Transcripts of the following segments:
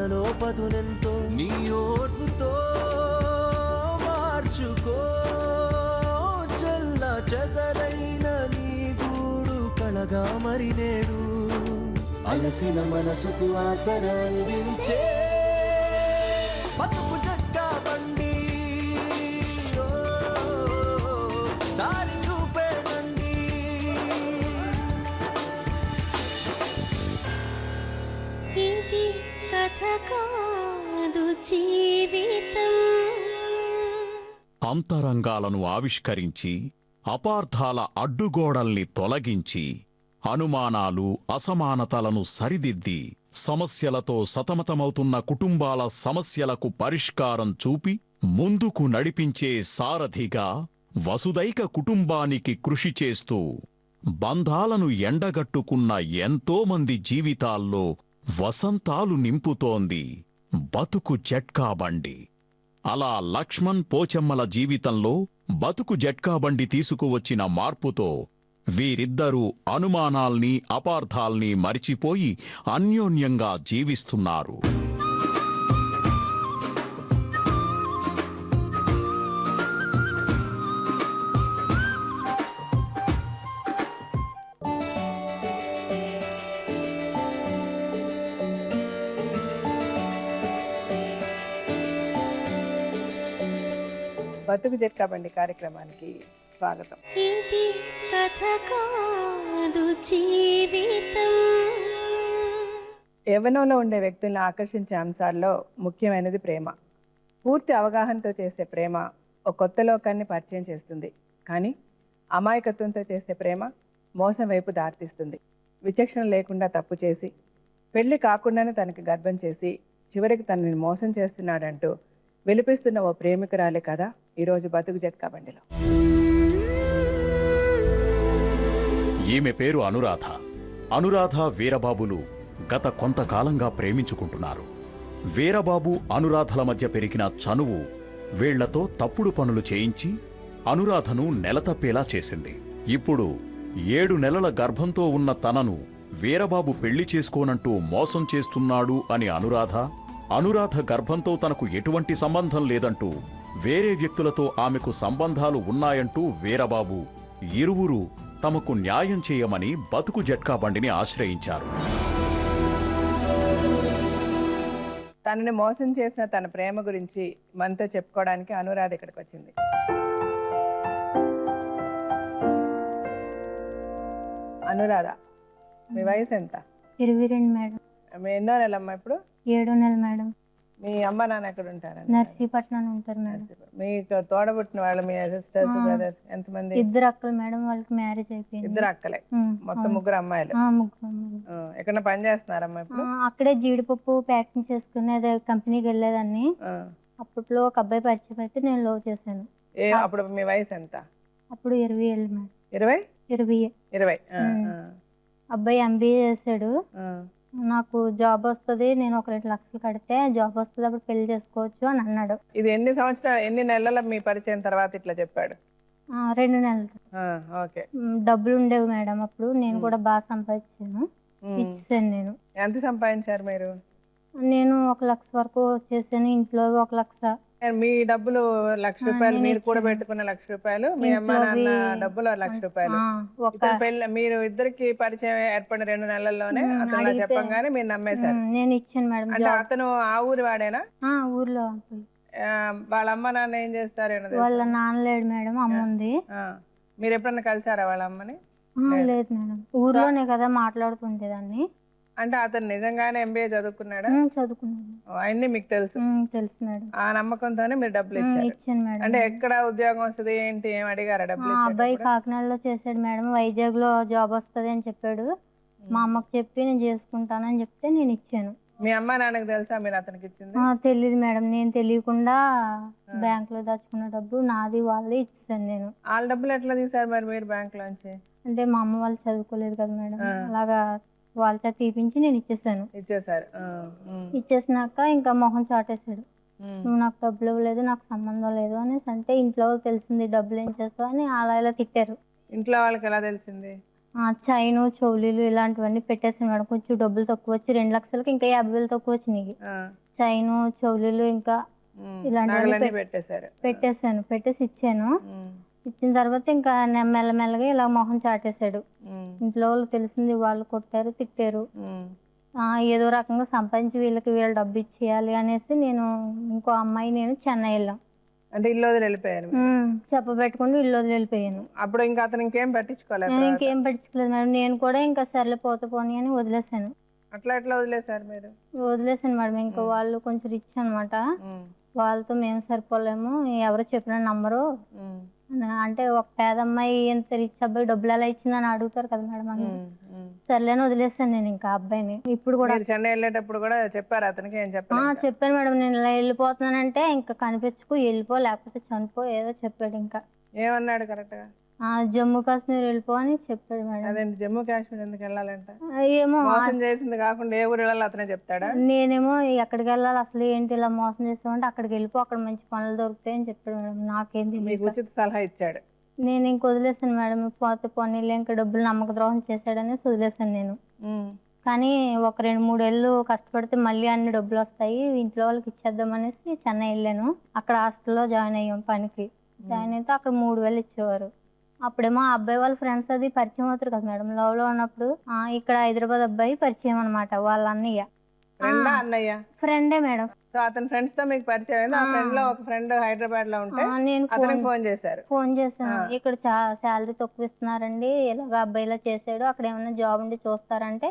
మనలో పదునెంతో నీ ఓర్పుతో మార్చుకో చల్ల చెదరైన నీ గూడు కళగా మరి నేడు అలసిన మనసుకు ఆసరందించే బతుకు జట్కా బండి దారి చూపే బండి ఇది కథ కాదు జీవితం. అంతరంగాలను ఆవిష్కరించి అపార్థాల అడ్డుగోడల్ని తొలగించి అనుమానాలు అసమానతలను సరిదిద్ది సమస్యలతో సతమతమవుతున్న కుటుంబాల సమస్యలకు పరిష్కారం చూపి ముందుకు నడిపించే సారథిగా వసుదైక కుటుంబానికి కృషి చేస్తూ బంధాలను ఎండగట్టుకున్న ఎంతోమంది జీవితాల్లో వసంతాలు నింపుతోంది బతుకు జట్కాబండి. అలా లక్ష్మణ్ పోచమ్మల జీవితంలో బతుకు జట్కాబండి తీసుకువచ్చిన మార్పుతో వీరిద్దరూ అనుమానాల్ని అపార్థాల్ని మరిచిపోయి అన్యోన్యంగా జీవిస్తున్నారు. బతుకు జట్కాబండి కార్యక్రమానికి స్వాగతం. ఇది కథ కాదు జీవితం. యవ్వనంలో ఉండే వ్యక్తులను ఆకర్షించే అంశాల్లో ముఖ్యమైనది ప్రేమ. పూర్తి అవగాహనతో చేసే ప్రేమ ఒక కొత్త లోకాన్ని పరిచయం చేస్తుంది. కానీ అమాయకత్వంతో చేసే ప్రేమ మోసం వైపు దారితీస్తుంది. విచక్షణ లేకుండా తప్పు చేసి పెళ్లి కాకుండానే తనకి గర్భం చేసి చివరికి తనని మోసం చేస్తున్నాడంటూ విలిపిస్తున్న ఓ ప్రేమికురాలే కదా ఈరోజు బతుకు జట్కాబండిలో. ఈమె పేరు అనురాధ. అనురాధ వీరబాబులు గత కొంతకాలంగా ప్రేమించుకుంటున్నారు. వీరబాబు అనురాధల మధ్య పెరిగిన చనువు వీళ్లతో తప్పుడు పనులు చేయించి అనురాధను నెలతప్పేలా చేసింది. ఇప్పుడు 7 నెలల గర్భంతో ఉన్న తనను వీరబాబు పెళ్లి చేసుకోనంటూ మోసం చేస్తున్నాడు అని అనురాధ గర్భంతో తనకు ఎటువంటి సంబంధం లేదంటూ వేరే వ్యక్తులతో ఆమెకు సంబంధాలు ఉన్నాయంటూ వీరబాబు ఇరువురు తమకు న్యాయం చేయమని బతుకు జట్కాబండిని ఆశ్రయించారు. తనని మోసం చేసిన తన ప్రేమ గురించి మనతో చెప్పుకోవడానికి అనురాధ ఇక్కడికి వచ్చింది. అనురాధ, మీ వయసు ఎంత? 22 మేడం. మీ ఎన్నో నెలమ్మా ఇప్పుడు? 7 నెలలు మేడం. మీ అమ్మ నాన్న ఎక్కడ ఉంటారు? నర్సీపట్నం ఉంటారు మేడం. మీకు తోడబుట్టిన వాళ్ళు మీ సిస్టర్స్ బ్రదర్స్ ఎంతమంది? 2 అక్కలు మేడం. వాళ్ళకి మ్యారేజ్ అయిపోయింది. 2 అక్కలే, మొత్తం 3 అమ్మాయిలు. 3 అమ్మాయిలు. ఎక్కడ పని చేస్తున్నారమ్మా ఇప్పుడు? అక్కడే జీడిపప్పు ప్యాకింగ్ చేసుకుని అదే కంపెనీకి వెళ్ళేదాన్ని. అప్పట్లో ఒక అబ్బాయి పరిచయం అయితే నేను లవ్ చేశాను. అప్పుడు మీ వయసు ఎంత? అప్పుడు 20 ఏళ్ళు మేడం. 20? అబ్బాయి MBA చేశాడు. నాకు జాబ్ వస్తుంది, నేను ఒక 2 లక్షలు కడితే జాబ్ వస్తుంది, అప్పుడు పెళ్లి చేసుకోవచ్చు అని అన్నాడు. ఇది ఎన్ని నెలల మీ పరిచయం తర్వాత ఇట్లా చెప్పాడు? 2 నెలలు. డబ్బులు ఉండేవి మేడం అప్పుడు. నేను కూడా బాగా సంపాదించాను, ఇచ్చాను. నేను ఎంత సంపాదించారు మీరు? నేను 1 లక్ష వరకు చేశాను. ఇంట్లో 1 లక్ష. మీ డబ్బులు 1 లక్ష రూపాయలు, మీరు కూడా పెట్టుకున్న 1 లక్ష రూపాయలు, మీ అమ్మ నాన్న డబ్బులు 1 లక్ష రూపాయలు. మీరు ఇద్దరికి పరిచయం ఏర్పడిన 2 నెలల్లోనే అతను చెప్పంగానే మీరు నమ్మేశారు? నేను ఇచ్చాను మేడం. అంటే అతను ఆ ఊరు వాడేనా? ఊర్లో. వాళ్ళ అమ్మ నాన్న ఏం చేస్తారు? వాళ్ళ నాన్న లేడు మేడం, అమ్మ ఉంది. మీరు ఎప్పుడన్నా కలిసారా వాళ్ళ అమ్మని? లేదు మేడం, ఊర్లోనే కదా మాట్లాడుతుండేదాన్ని. అంటే అతను నిజంగానే MBA చదువుకున్నాడా? చదువుకున్నాడు. అవన్నీ మీకు తెలుసు? తెలుసు మేడం. ఆ నమ్మకంతోనే మీరు డబ్బులు ఇచ్చాను మేడం. అంటే ఎక్కడ ఉద్యోగం వస్తుంది ఏంటి ఏం అడిగారా డబ్బులు? అబ్బాయి కాకినాడలో చేశాడు మేడం. వైజాగ్ లో జాబ్ వస్తుంది అని చెప్పాడు. మా అమ్మకి చెప్పి నేను చేసుకుంటానని చెప్తే నేను ఇచ్చాను. మీ అమ్మ నాన్నకి తెలుసా మీరు అతనికి ఇచ్చింది? తెలియదు మేడం. నేను తెలియకుండా బ్యాంక్ లో దాచుకున్న డబ్బు నాది వాళ్ళే ఇచ్చాను నేను. వాళ్ళ డబ్బులు ఎట్లా తీసారు మరి మీరు బ్యాంక్ లోంచి? అంటే మా అమ్మ వాళ్ళు చదువుకోలేదు కదా మేడం, అలాగా వాళ్ళ చేత తీపించి నేను ఇచ్చేసాను. ఇచ్చేసినాక ఇంకా మొహం చాటేశాడు. నువ్వు నాకు డబ్బులు ఇవ్వలేదు, నాకు సంబంధం లేదు అనేసి. అంటే ఇంట్లో తెలిసింది డబ్బులు ఏం చేస్తావు అని అలా ఇలా తిట్టారు. ఇంట్లో వాళ్ళకి ఎలా తెలిసింది? చైను చెవులీలు ఇలాంటివన్నీ పెట్టేసాను మేడం. కొంచెం డబ్బులు తక్కువ వచ్చి 2 లక్షలకి ఇంకా 50,000 తక్కువ వచ్చినాయి. ఆ, చైను చెవులీలు ఇంకా ఇలాంటివన్నీ నగలన్నీ పెట్టేశారు. పెట్టేసాను. పెట్టేసి ఇచ్చాను. ఉమ్, ఇచ్చిన తర్వాత ఇంకా మెల్లమెల్లగా ఇలా మొహం చాటేశాడు. ఉమ్, ఇంట్లో వాళ్ళు తెలిసింది, వాళ్ళు కొట్టారు, తిట్టారు. ఉమ్, ఏదో రకంగా సంపాదించి వీళ్ళు డబ్బు ఇచ్చేయాలి అనేసి నేను ఇంకో అమ్మాయి నేను చెన్నై వెళ్ళాం. అంటే ఇల్లు వదిలి వెళ్ళిపోయారు మీరు. చెప్పబెట్టుకుంటూ ఇల్లు వదిలి వెళ్ళిపోయాను. అప్పుడు ఇంకా అతను ఇంకేం పట్టించుకోలేదు. ఇంకేం పట్టించుకోలేదు మేడం. నేను కూడా ఇంకా సర్లే పోతే పోనీ అని వదిలేసాను. అట్లా ఎట్లా వదిలేశారు మీరు? వదిలేసాను మేడం. ఇంకా వాళ్ళు కొంచెం రిచ్ అనమాట. ఉమ్, వాళ్ళతో మేము సరిపోలేము, ఎవరు చెప్పినా నమ్మరు. ఉమ్, అంటే ఒక పేద అమ్మాయి ఇంత రిచ్ అబ్బాయి డబ్బులు ఎలా ఇచ్చిందని అడుగుతారు కదా మేడం అని. ఉమ్, ఉమ్. సర్లేని వదిలేసాను నేను ఇంకా అబ్బాయిని. ఇప్పుడు కూడా మీరు చెన్నై వెళ్ళేటప్పుడు కూడా చెప్పారు అతనికి? ఏం చెప్పారు? చెప్పాను మేడం. నేను ఇలా వెళ్ళిపోతున్నానంటే ఇంకా కనిపించుకు వెళ్ళిపో, లేకపోతే చనిపో, ఏదో చెప్పాడు. ఇంకా ఏమన్నాడు కరెక్ట్ గా? జమ్మూ కాశ్మీర్ వెళ్ళిపో అని చెప్పాడు మేడం. అదేంటి జమ్మూ కాశ్మీర్ ఎందుకు వెళ్ళాలంట? ఏమో మోసం చేసింది కాకుండా ఏ ఊరు వెళ్ళాలి అతనే చెప్తాడా? నేనేమో ఎక్కడికి వెళ్ళాలి అసలు ఏంటి ఇలా మోసం చేస్తామంటే అక్కడికి వెళ్ళిపో, అక్కడ మంచి పనులు దొరుకుతాయి అని చెప్పాడు మేడం. నాకేం మీకు తెలియదు. ఉచిత సలహా ఇచ్చాడు. నేను ఇంక వదిలేసాను మేడం. పోతే పోనీలే, ఇంకా డబ్బులు నమ్మక ద్రోహం చేశాడని వదిలేసాను నేను. ఉమ్, కానీ ఒక 2-3 ఏళ్ళు కష్టపడితే మళ్ళీ అన్ని డబ్బులు వస్తాయి, ఇంట్లో వాళ్ళకి ఇచ్చేద్దామనేసి చెన్నై వెళ్ళాను. అక్కడ హాస్టల్లో జాయిన్ అయ్యాం పనికి. జాయిన్ అయితే అక్కడ 3,000 ఇచ్చేవారు. అప్పుడేమో ఆ అబ్బాయి వాళ్ళ ఫ్రెండ్స్ అది పరిచయం అవుతారు కదా మేడం. లవ్లో ఉన్నప్పుడు ఇక్కడ హైదరాబాద్ అబ్బాయి పరిచయం అనమాట, వాళ్ళ అన్నయ్య. ఫ్రెండా అన్నయ్య? ఫ్రెండే మేడం. సో అతని ఫ్రెండ్స్ తో మీకు పరిచయం అయింది. ఆ ఫ్రెండ్ లో ఒక ఫ్రెండ్ హైదరాబాద్ లో ఉంటే నేను అతనికి ఫోన్ చేశారు. ఫోన్ చేశాను. ఇక్కడ శాలరీ తక్కువ ఇస్తున్నారండి, ఇలాగ అబ్బాయి ఇలా చేసాడు, అక్కడ ఏమైనా జాబ్ ఉండి చూస్తారంటే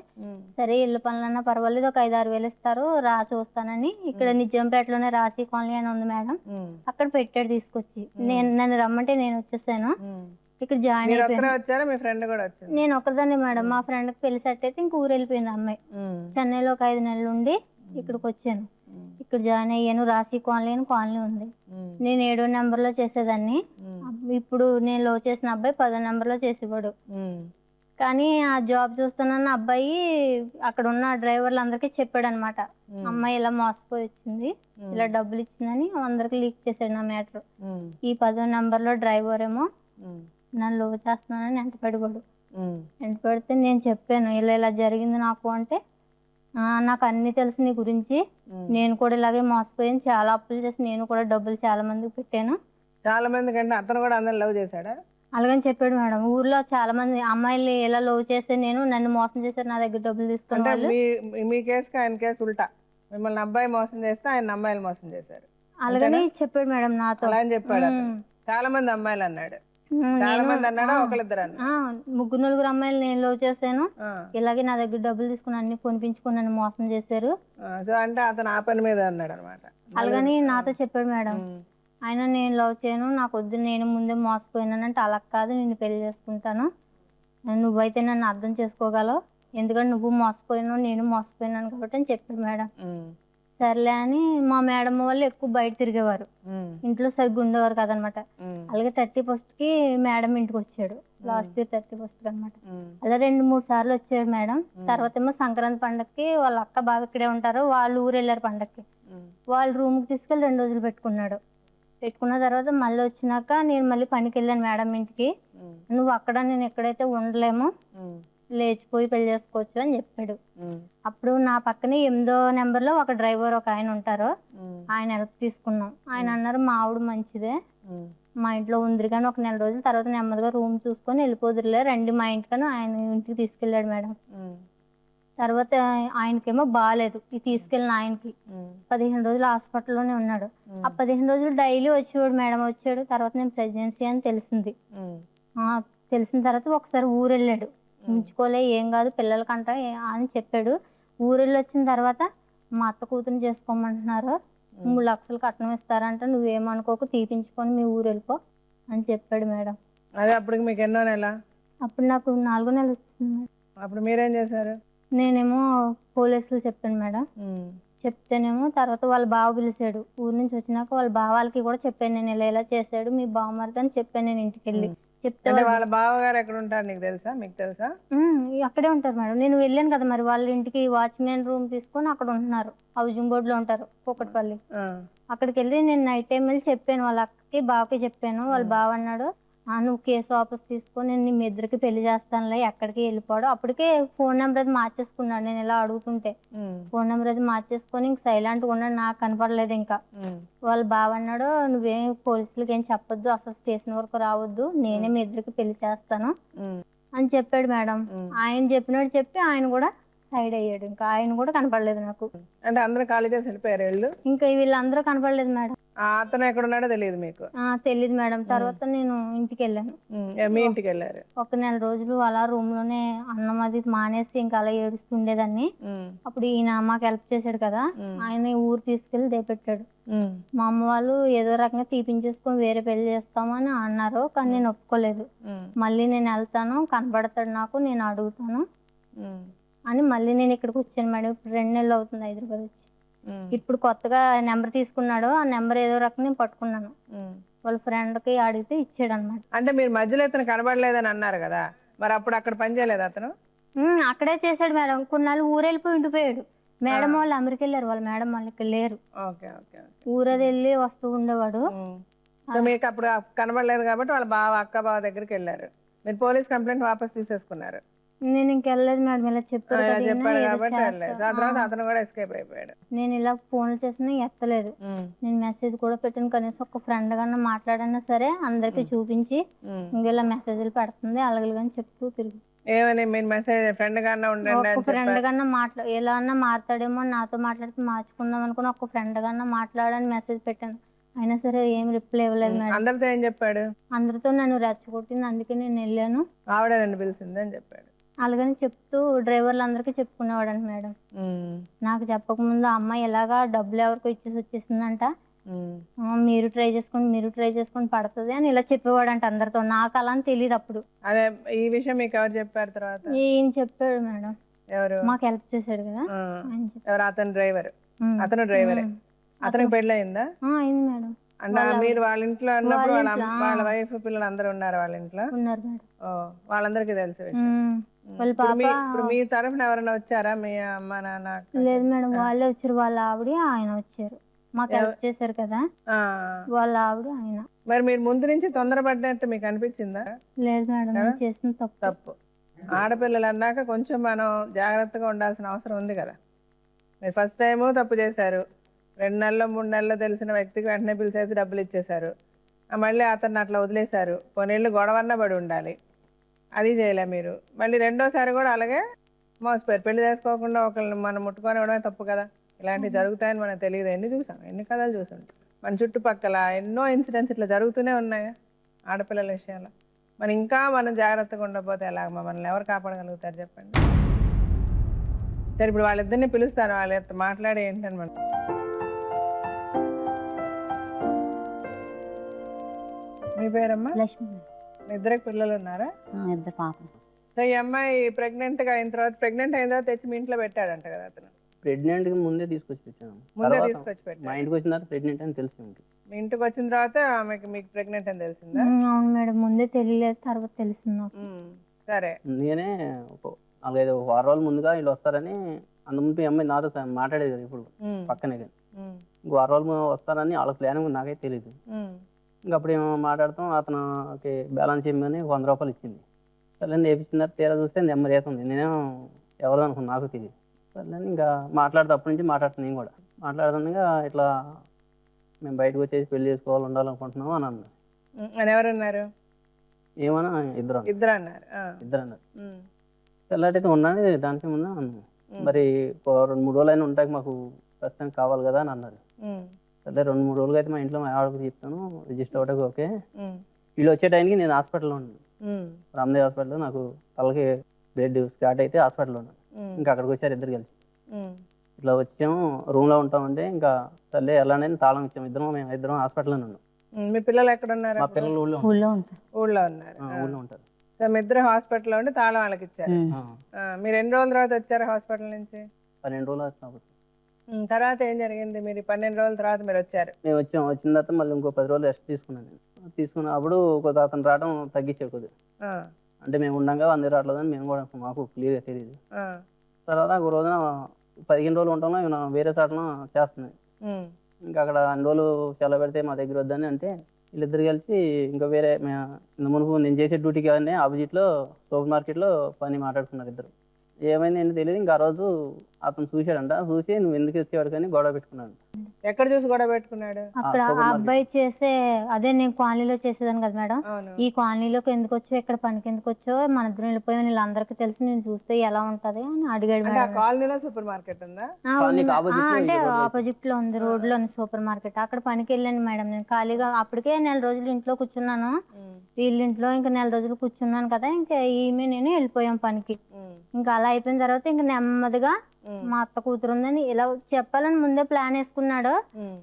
సరే ఇల్లు పనులన్నా పర్వాలేదు, ఒక 5-6 వేలు ఇస్తారు, రా చూస్తానని. ఇక్కడ నిజాంపేటలోనే రాశి కాలనీ అని ఉంది మేడం, అక్కడ పెట్టాడు తీసుకొచ్చి. నన్ను రమ్మంటే నేను వచ్చేసాను. ఇక్కడ జాయిన్ అయిపోయాను. వచ్చారా? మీ ఫ్రెండ్ కూడా వచ్చింది? నేను ఒక్కదాన్ని మేడం. మా ఫ్రెండ్కి పెళ్లి సెట్ అయితే ఇంక ఊరు వెళ్ళిపోయింది అమ్మాయి. చెన్నైలో ఒక 5 నెలలు ఉండి ఇక్కడికి వచ్చాను. ఇక్కడ జాయిన్ అయ్యాను. రాశి కాలనీ అని కాలనీ ఉంది. నేను 7వ నెంబర్లో చేసేదాన్ని. ఇప్పుడు నేను లో చేసిన అబ్బాయి 10వ నెంబర్లో చేసేవాడు. కానీ ఆ జాబ్ చూస్తున్న అబ్బాయి అక్కడ ఉన్న డ్రైవర్లు అందరికీ చెప్పాడు అనమాట, అమ్మాయి ఇలా మోసపోయి వచ్చింది, ఇలా డబ్బులు ఇచ్చిందని అందరికి లీక్ చేశాడు నా మ్యాటర్. ఈ 10వ నెంబర్లో డ్రైవర్ ఏమో నన్ను లో చేస్తున్నానని ఎంటపడిపోడు. ఎంటపడితే నేను చెప్పాను ఇలా ఇలా జరిగింది నాకు అంటే, నాకు అన్నీ తెలుసు నీ గురించి, నేను కూడా ఇలాగే మోసపోయాను, చాలా అప్పులు చేసి నేను కూడా డబ్బులు చాలా మందికి పెట్టాను. చాలా మంది కంటే అతను కూడా అందరిని లవ్ చేశాడా? అలాగని చెప్పాడు మేడం. ఊర్లో చాలా మంది అమ్మాయిలు ఇలా లవ్ చేస్తే నన్ను మోసం చేశారు, నా దగ్గర డబ్బులు తీసుకున్నారు. మీ కేసుకి ఆయన కేసు ఉల్టా, మిమ్మల్ని అబ్బాయి మోసం చేస్తే ఆయన అమ్మాయిలు మోసం చేశారు. అలాగని చెప్పాడు మేడం నాతో. అలా అని చెప్పాడు. చాలా మంది అమ్మాయిలు అన్నాడు. చాలా మంది అన్నాడా? ఒకళ్ళిద్దరు అన్నా? 3-4 అమ్మాయిలు నేను లవ్ చేశాను, ఇలాగే నా దగ్గర డబ్బులు తీసుకుని అన్ని కొనిపించుకుని నన్ను మోసం చేశారు. సో అంటే అతను ఆ పని మీద అన్నాడు అనమాట. అలాగని నాతో చెప్పాడు మేడం. ఆయన నేను లవ్ చేయను, నాకు వద్దు, నేను ముందే మోసపోయినానంటే అలా కాదు, నేను పెళ్లి చేసుకుంటాను, నువ్వైతే నన్ను అర్థం చేసుకోగలవు, ఎందుకంటే నువ్వు మోసపోయినావు నేను మోసపోయినాను కాబట్టి అని చెప్పాడు మేడం. సర్లే అని మా మేడం వాళ్ళు ఎక్కువ బయట తిరిగేవారు, ఇంట్లో సరిగ్గా ఉండేవారు కదనమాట. అలాగే 31st మేడం ఇంటికి వచ్చాడు, లాస్ట్ ఇయర్ 31st అనమాట. అలా 2-3 సార్లు వచ్చాడు మేడం. తర్వాత ఏమో సంక్రాంతి పండగకి వాళ్ళ అక్క బాగా ఇక్కడే ఉంటారు, వాళ్ళు ఊరు వెళ్ళారు పండగకి. వాళ్ళ రూమ్కి తీసుకెళ్ళి 2 రోజులు పెట్టుకున్నాడు. పెట్టుకున్న తర్వాత మళ్ళీ వచ్చినాక నేను మళ్ళీ పనికి వెళ్ళాను మేడం ఇంటికి. నువ్వు అక్కడ నేను ఎక్కడైతే ఉండలేము, లేచిపోయి పెళ్లి చేసుకోవచ్చు అని చెప్పాడు. అప్పుడు నా పక్కనే 8వ నెంబర్లో ఒక డ్రైవర్ ఒక ఆయన ఉంటారు, ఆయన హెల్ప్ తీసుకున్నాం. ఆయన అన్నారు మా ఆవిడ మంచిదే, మా ఇంట్లో ఉందిరి కానీ ఒక 1 నెల రోజుల తర్వాత నెమ్మదిగా రూమ్ చూసుకొని వెళ్ళిపోదురులే, రండి మా ఇంటికని ఆయన ఇంటికి తీసుకెళ్ళాడు మేడం. తర్వాత ఆయనకేమో బాగాలేదు, ఇది తీసుకెళ్ళిన ఆయనకి 15 రోజులు హాస్పిటల్లోనే ఉన్నాడు. ఆ 15 రోజులు డైలీ వచ్చేవాడు మేడం. వచ్చాడు తర్వాత నేను ప్రెగ్నెన్సీ అని తెలిసింది. తెలిసిన తర్వాత ఒకసారి ఊరు వెళ్ళాడు, ఉంచుకోలే ఏం కాదు పిల్లలకంట అని చెప్పాడు. ఊరెళ్ళి వచ్చిన తర్వాత మా అత్త కూతురు చేసుకోమంటున్నారు, 3 లక్షలు కట్నం ఇస్తారంట, నువ్వేమనుకోకు తీపించుకొని మీ ఊరు వెళ్ళిపో అని చెప్పాడు మేడం. అదే అప్పటికి మీకు ఎన్నో నెల? అప్పుడు నాకు 4వ నెల వస్తుంది. అప్పుడు మీరేం చేశారు? నేనేమో పోలీసులు చెప్పాను మేడం. చెప్తేనేమో తర్వాత వాళ్ళ బావ పిలిచాడు. ఊరు నుంచి వచ్చినాక వాళ్ళ బావాలకి కూడా చెప్పాను, నేను ఇలా ఇలా చేశాడు మీ బావమరిది అని చెప్పాను నేను ఇంటికి వెళ్ళి. చెప్తే వాళ్ళ బావగారు ఎక్కడ ఉంటారు నీకు తెలుసా? మీకు తెలుసా? అక్కడే ఉంటారు మేడం. నేను వెళ్ళాను కదా మరి వాళ్ళ ఇంటికి, వాచ్మెన్ రూమ్ తీసుకొని అక్కడ ఉంటున్నారు, హౌసింగ్ బోర్డులో ఉంటారు కూకట్పల్లి. అక్కడికి వెళ్ళి నేను నైట్ టైం వెళ్ళి చెప్పాను, వాళ్ళ అక్కకి బావకి చెప్పాను. వాళ్ళ బావ అన్నాడు నువ్వు కేసు వాపస్ తీసుకొని నేను మీ ఇద్దరికి పెళ్లి చేస్తానులే, ఎక్కడికి వెళ్ళిపోవడం. అప్పటికే ఫోన్ నెంబర్ అది మార్చేసుకున్నాడు. నేను ఇలా అడుగుతుంటే ఫోన్ నెంబర్ అది మార్చేసుకొని ఇంక సైలెంట్గా ఉన్నాడు. నాకు కనపడలేదు. ఇంకా వాళ్ళ బావ అన్నాడు, నువ్వేం పోలీసులకి ఏం చెప్పొద్దు, అసలు స్టేషన్ వరకు రావద్దు, నేనే మీ ఇద్దరికి పెళ్లి చేస్తాను అని చెప్పాడు మేడం. ఆయన చెప్పినట్టు చెప్పి ఆయన కూడా సైడ్ అయ్యాడు. ఇంకా ఆయన కూడా కనపడలేదు నాకు. అంటే అందరూ ఖాళీ చేసి వెళ్ళిపోయారు వీళ్ళు? ఇంకా వీళ్ళందరూ కనపడలేదు మేడం. అతను ఎక్కడ ఉన్నాడో తెలియదు మీకు? తెలియదు మేడం. తర్వాత నేను ఇంటికి వెళ్ళాను. మీ ఇంటికి వెళ్ళారు? ఒక 1 నెల రోజులు అలా రూమ్ లోనే అన్నం అది మానేసి ఇంకా అలా ఏడుస్తుండేదాన్ని. అప్పుడు ఈయన మాకు హెల్ప్ చేశాడు కదా, ఆయన ఊరు తీసుకెళ్లి దేపెట్టాడు. మా అమ్మ వాళ్ళు ఏదో రకంగా తీపించేసుకొని వేరే పెళ్లి చేస్తామని అన్నారు, కానీ నేను ఒప్పుకోలేదు. మళ్ళీ నేను వెళ్తాను, కనబడతాడు నాకు, నేను అడుగుతాను అని మళ్ళీ నేను ఇక్కడికి వచ్చాను మేడం. ఇప్పుడు 2 నెలలు అవుతుంది హైదరాబాద్ వచ్చి. ఇప్పుడు కొత్తగా నెంబర్ తీసుకున్నాడు, ఆ నెంబర్ ఏదో రకంగా నేను పట్టుకున్నాను. వాళ్ళ ఫ్రెండ్ కి అడిగితే ఇచ్చాడు అనమాట. అంటే మీరు మధ్యలో ఇతను కనబడలేదని అన్నారు కదా, మరి అప్పుడు అక్కడ పని చేయలేదు అతను? అక్కడే చేశాడు మేడం. కొన్నాళ్ళు ఊరెళ్ళిపోయి ఉండిపోయాడు. మేడం వాళ్ళు అమెరికా వెళ్ళారు, వాళ్ళ మేడం వాళ్ళు ఇక్కడ లేరు. ఊరది వెళ్ళి వస్తూ ఉండేవాడు. మీకు అప్పుడు కనబడలేదు కాబట్టి వాళ్ళ బావ అక్క బావ దగ్గరికి వెళ్ళారు. మీరు పోలీస్ కంప్లైంట్ వాపస్ తీసేసుకున్నారు? నేను ఇంకెళ్ళలేదు మేడం. ఇలా చెప్పాడు కాబట్టి అతను కూడా ఎస్కేప్ అయిపోయాడు. నేను ఇలా ఫోన్లు చేసినా ఎత్తలేదు. నేను మెసేజ్ కూడా పెట్టాను, కనీసం ఒక ఫ్రెండ్ గానే మాట్లాడన్నా సరే అందరికి చూపించి ఇంకెలా మెసేజ్లు పెడుతుంది అలాగే కానీ చెప్తూ తిరిగి. ఏమని మీరు మెసేజ్ ఫ్రెండ్ గానే ఉండండి, ఒక ఫ్రెండ్ గానే ఎలా అన్నా మాట్లాడేమో, నాతో మాట్లాడితే మార్చుకుందాం అనుకుని ఒక ఫ్రెండ్ గానే మాట్లాడని మెసేజ్ పెట్టాను. అయినా సరే ఏం రిప్లై ఇవ్వలేదు మేడం. అందరితో ఏం చెప్పాడు? అందరితో నన్ను రెచ్చగొట్టింది, అందుకే నేను వెళ్ళాను, ఆవిడ నన్ను పిలిచింది అని చెప్పాడు. అలాగని చెప్తూ డ్రైవర్లు అందరికీ చెప్పుకునేవాడంట మేడం. నాకు చెప్పకముందు అమ్మాయి ఎలాగా డబ్బులు ఎవరికో ఇచ్చేసి వచ్చేసిందంట, మీరు ట్రై చేసుకొని పడుతుంది అని ఇలా చెప్పేవాడంట అందరితో. నాకు అలా అని తెలియదు అప్పుడు. అదే ఈ విషయం మీకు ఎవరు చెప్పారు తర్వాత? ఈయన చెప్పాడు మేడం. ఎవరు? మాకు హెల్ప్ చేశాడు కదా. ఎవరు? అతను డ్రైవర్? అతను డ్రైవరే. అతనికి పెళ్ళి అయిందా? అయింది మేడం. అంటే మీరు వాళ్ళ ఇంట్లో ఉన్నప్పుడు వాళ్ళ వైఫ్ పిల్లలు అందరూ ఉన్నారు వాళ్ళ ఇంట్లో? ఉన్నారు మేడం. వాళ్ళందరికీ తెలుసు. ఇప్పుడు మీ తరఫున ఎవరైనా వచ్చారా? మీ అమ్మ నాన్న? లేదు మేడం, వాళ్ళే వచ్చారు. వాళ్ళ ఆవిడ ఆయన వచ్చారు, మాకు హెల్ప్ చేశారు కదా వాళ్ళ ఆవిడ ఆయన. మరి మీరు ముందు నుంచి తొందరపడ్డట్టు మీకు అనిపించిందా? లేదు మేడం, చేసిన తప్పు. ఆడపిల్లలు అన్నాక కొంచెం మనం జాగ్రత్తగా ఉండాల్సిన అవసరం ఉంది కదా. మీరు ఫస్ట్ టైము తప్పు చేశారు, 2 నెలలు 3 నెలలు తెలిసిన వ్యక్తికి వెంటనే పిలిచేసి డబ్బులు ఇచ్చేశారు. మళ్ళీ అతన్ని అట్లా వదిలేశారు. కొన్నేళ్ళు గొడవన్న పడి ఉండాలి, అది చేయలే మీరు. మళ్ళీ రెండోసారి కూడా అలాగే మోసపోయారు. పెళ్లి చేసుకోకుండా ఒకళ్ళని మనం ముట్టుకొని ఇవ్వడమే తప్పు కదా. ఇలాంటివి జరుగుతాయని మనకు తెలియదు. ఎన్ని కథలు చూసుంటాం మన చుట్టుపక్కల. ఎన్నో ఇన్సిడెంట్స్ ఇట్లా జరుగుతూనే ఉన్నాయి ఆడపిల్లల విషయాల్లో. మనం జాగ్రత్తగా ఉండకపోతే ఎలాగ మనల్ని ఎవరు కాపాడగలుగుతారు చెప్పండి. సరే, ఇప్పుడు వాళ్ళిద్దరిని పిలుస్తాను, వాళ్ళ మాట్లాడి ఏంటని మనం. మీ పేరమ్మా? లక్ష్మి. మీ ఇద్దరికి పిల్లలు ఉన్నారా? 2 పాపలు. సో ఈ అమ్మాయి ప్రెగ్నెంట్ అయిన తర్వాత తెచ్చి మీ ఇంట్లో పెట్టాడంట కదా అతను? ప్రెగ్నెంట్ కి ముందే తీసుకొచ్చి పెట్టాను. ముందే తీసుకొచ్చి పెట్టాడు. మా ఇంటికి వచ్చిన తర్వాత ప్రెగ్నెంట్ అని తెలిసింది. మీ ఇంటికి వచ్చిన తర్వాత మీకు ప్రెగ్నెంట్ అని తెలిసిందా? అవును మేడం, ముందే తెలియలేదు, తర్వాత తెలిసింది. సరే, నేనే 4-5 వారాల ముందుగా వీళ్ళు వస్తారని, అందుముందు అమ్మాయి నాతో మాట్లాడేది కదా ఇప్పుడు పక్కనే, కానీ 1 వారాలు వస్తారని వాళ్ళ ప్లాన్ నాకైతే తెలియదు. ఇంకా అప్పుడు ఏమో మాట్లాడతాం, అతనికి బ్యాలెన్స్ చేయమని 100 రూపాయలు ఇచ్చింది. సరే వేపించిన తీరా చూస్తే నెంబర్ వేస్తుంది. నేనేమో ఎవరిదో అనుకున్నాను, నాకు తెలియదు. సరే ఇంకా మాట్లాడితే అప్పటి నుంచి మాట్లాడుతాను. నేను కూడా మాట్లాడుతుండగా ఇట్లా మేము బయటకు వచ్చేసి పెళ్లి చేసుకోవాలి, ఉండాలనుకుంటున్నాము అని అన్నారు. ఎవరన్నారు? ఏమన్నా ఇద్దరు అన్నారు. తెల్లటైతే ఉన్నాను, దానికి ముందు అన్నాను. మరి 2-3 రోజులు అయినా ఉంటాయి, మాకు ప్రస్తుతానికి కావాలి కదా అని అన్నారు. సరే 2-3 రోజులు అయితే మా ఇంట్లో మా ఆవిడకు చెప్తాను, రిజిస్టర్ అవ్వడానికి ఓకే. వీళ్ళు వచ్చే టైంకి నేను హాస్పిటల్లో ఉన్నాను, రామదేవ్ హాస్పిటల్లో. నాకు తలకి బ్లడ్ స్టార్ట్ అయితే హాస్పిటల్లో ఉన్నాను. ఇంకా అక్కడికి వచ్చారు ఇద్దరు కలిసి. ఇట్లా వచ్చాము, రూమ్లో ఉంటామంటే ఇంకా సర్లే వెళ్ళండి తాళం ఇచ్చాము. మేము ఇద్దరం హాస్పిటల్లోనే ఉన్నాం. మీ పిల్లలు ఎక్కడ ఉన్నారు? మా పిల్లలు ఊళ్ళో ఉంటారు. సో మీ ఇద్దరు హాస్పిటల్లో ఉండి తాళం వాళ్ళకి ఇచ్చారు. మీరు ఎన్ని రోజుల తర్వాత వచ్చారు హాస్పిటల్ నుంచి? 12 రోజులు వచ్చినప్పుడు. తర్వాత ఏం జరిగింది? మీరు 12 రోజుల తర్వాత మీరు వచ్చారు. మేము వచ్చిన తర్వాత మళ్ళీ ఇంకో 10 రోజులు రెస్ట్ తీసుకున్నాను. నేను తీసుకున్నప్పుడు అతను రావడం తగ్గించాడు కొద్దిగా. అంటే మేము ఉండగా అందరూ రావట్లేదని మేము కూడా మాకు క్లియర్గా తెలియదు. తర్వాత ఒక రోజున 15 రోజులు ఉంటామో వేరే చాటలో చేస్తున్నాయి. ఇంకా అక్కడ 2 రోజులు సెలవు పెడితే మా దగ్గర వద్దని అంటే వీళ్ళిద్దరు కలిసి ఇంకా వేరే మునుపు నేను చేసే డ్యూటీకి కానీ ఆపోజిట్లో సూపర్ మార్కెట్లో పని మాట్లాడుకున్నారు ఇద్దరు. ఏమైంది ఏంటో తెలియదు. ఇంకా ఆ రోజు అతను చూశాడంట, చూసి నువ్వు ఎందుకు వచ్చేవాడు కానీ గొడవ పెట్టుకున్నాడు. ఎక్కడ చూసి గొడవ పెట్టుకున్నాడు? అక్కడ ఆ అబ్బాయి చేసే అదే నేను కాలనీలో చేసేదాన్ని కదా మేడం, అవును. ఈ కాలనీలోకి ఎందుకు వచ్చావు, ఇక్కడ పనికి ఎందుకు వచ్చావు, మన ఇద్దరం వెళ్ళిపోయాం, వీళ్ళందరికీ తెలిసి నేను చూస్తే ఎలా ఉంటది అని అడిగాడు అంటే ఆ మేడం. కాలనీలో సూపర్ మార్కెట్ ఉందా? కాలనీకి opposite లో అంటే ఈ రోడ్లో ఆపోజిట్ లో ఉంది, రోడ్ లో ఉంది సూపర్ మార్కెట్. అక్కడ పనికి వెళ్ళాను మేడం. నేను ఖాళీగా అప్పటికే 4 రోజులు ఇంట్లో కూర్చున్నాను. వీళ్ళ ఇంట్లో ఇంకా 4 రోజులు కూర్చున్నాను కదా, ఇంకా ఈమె నేను వెళ్ళిపోయాం పనికి. ఇంకా అలా అయిపోయిన తర్వాత ఇంకా నెమ్మదిగా మా అత్త కూతురు ఉందని ఇలా చెప్పాలని ముందే ప్లాన్ వేసుకున్నాడు.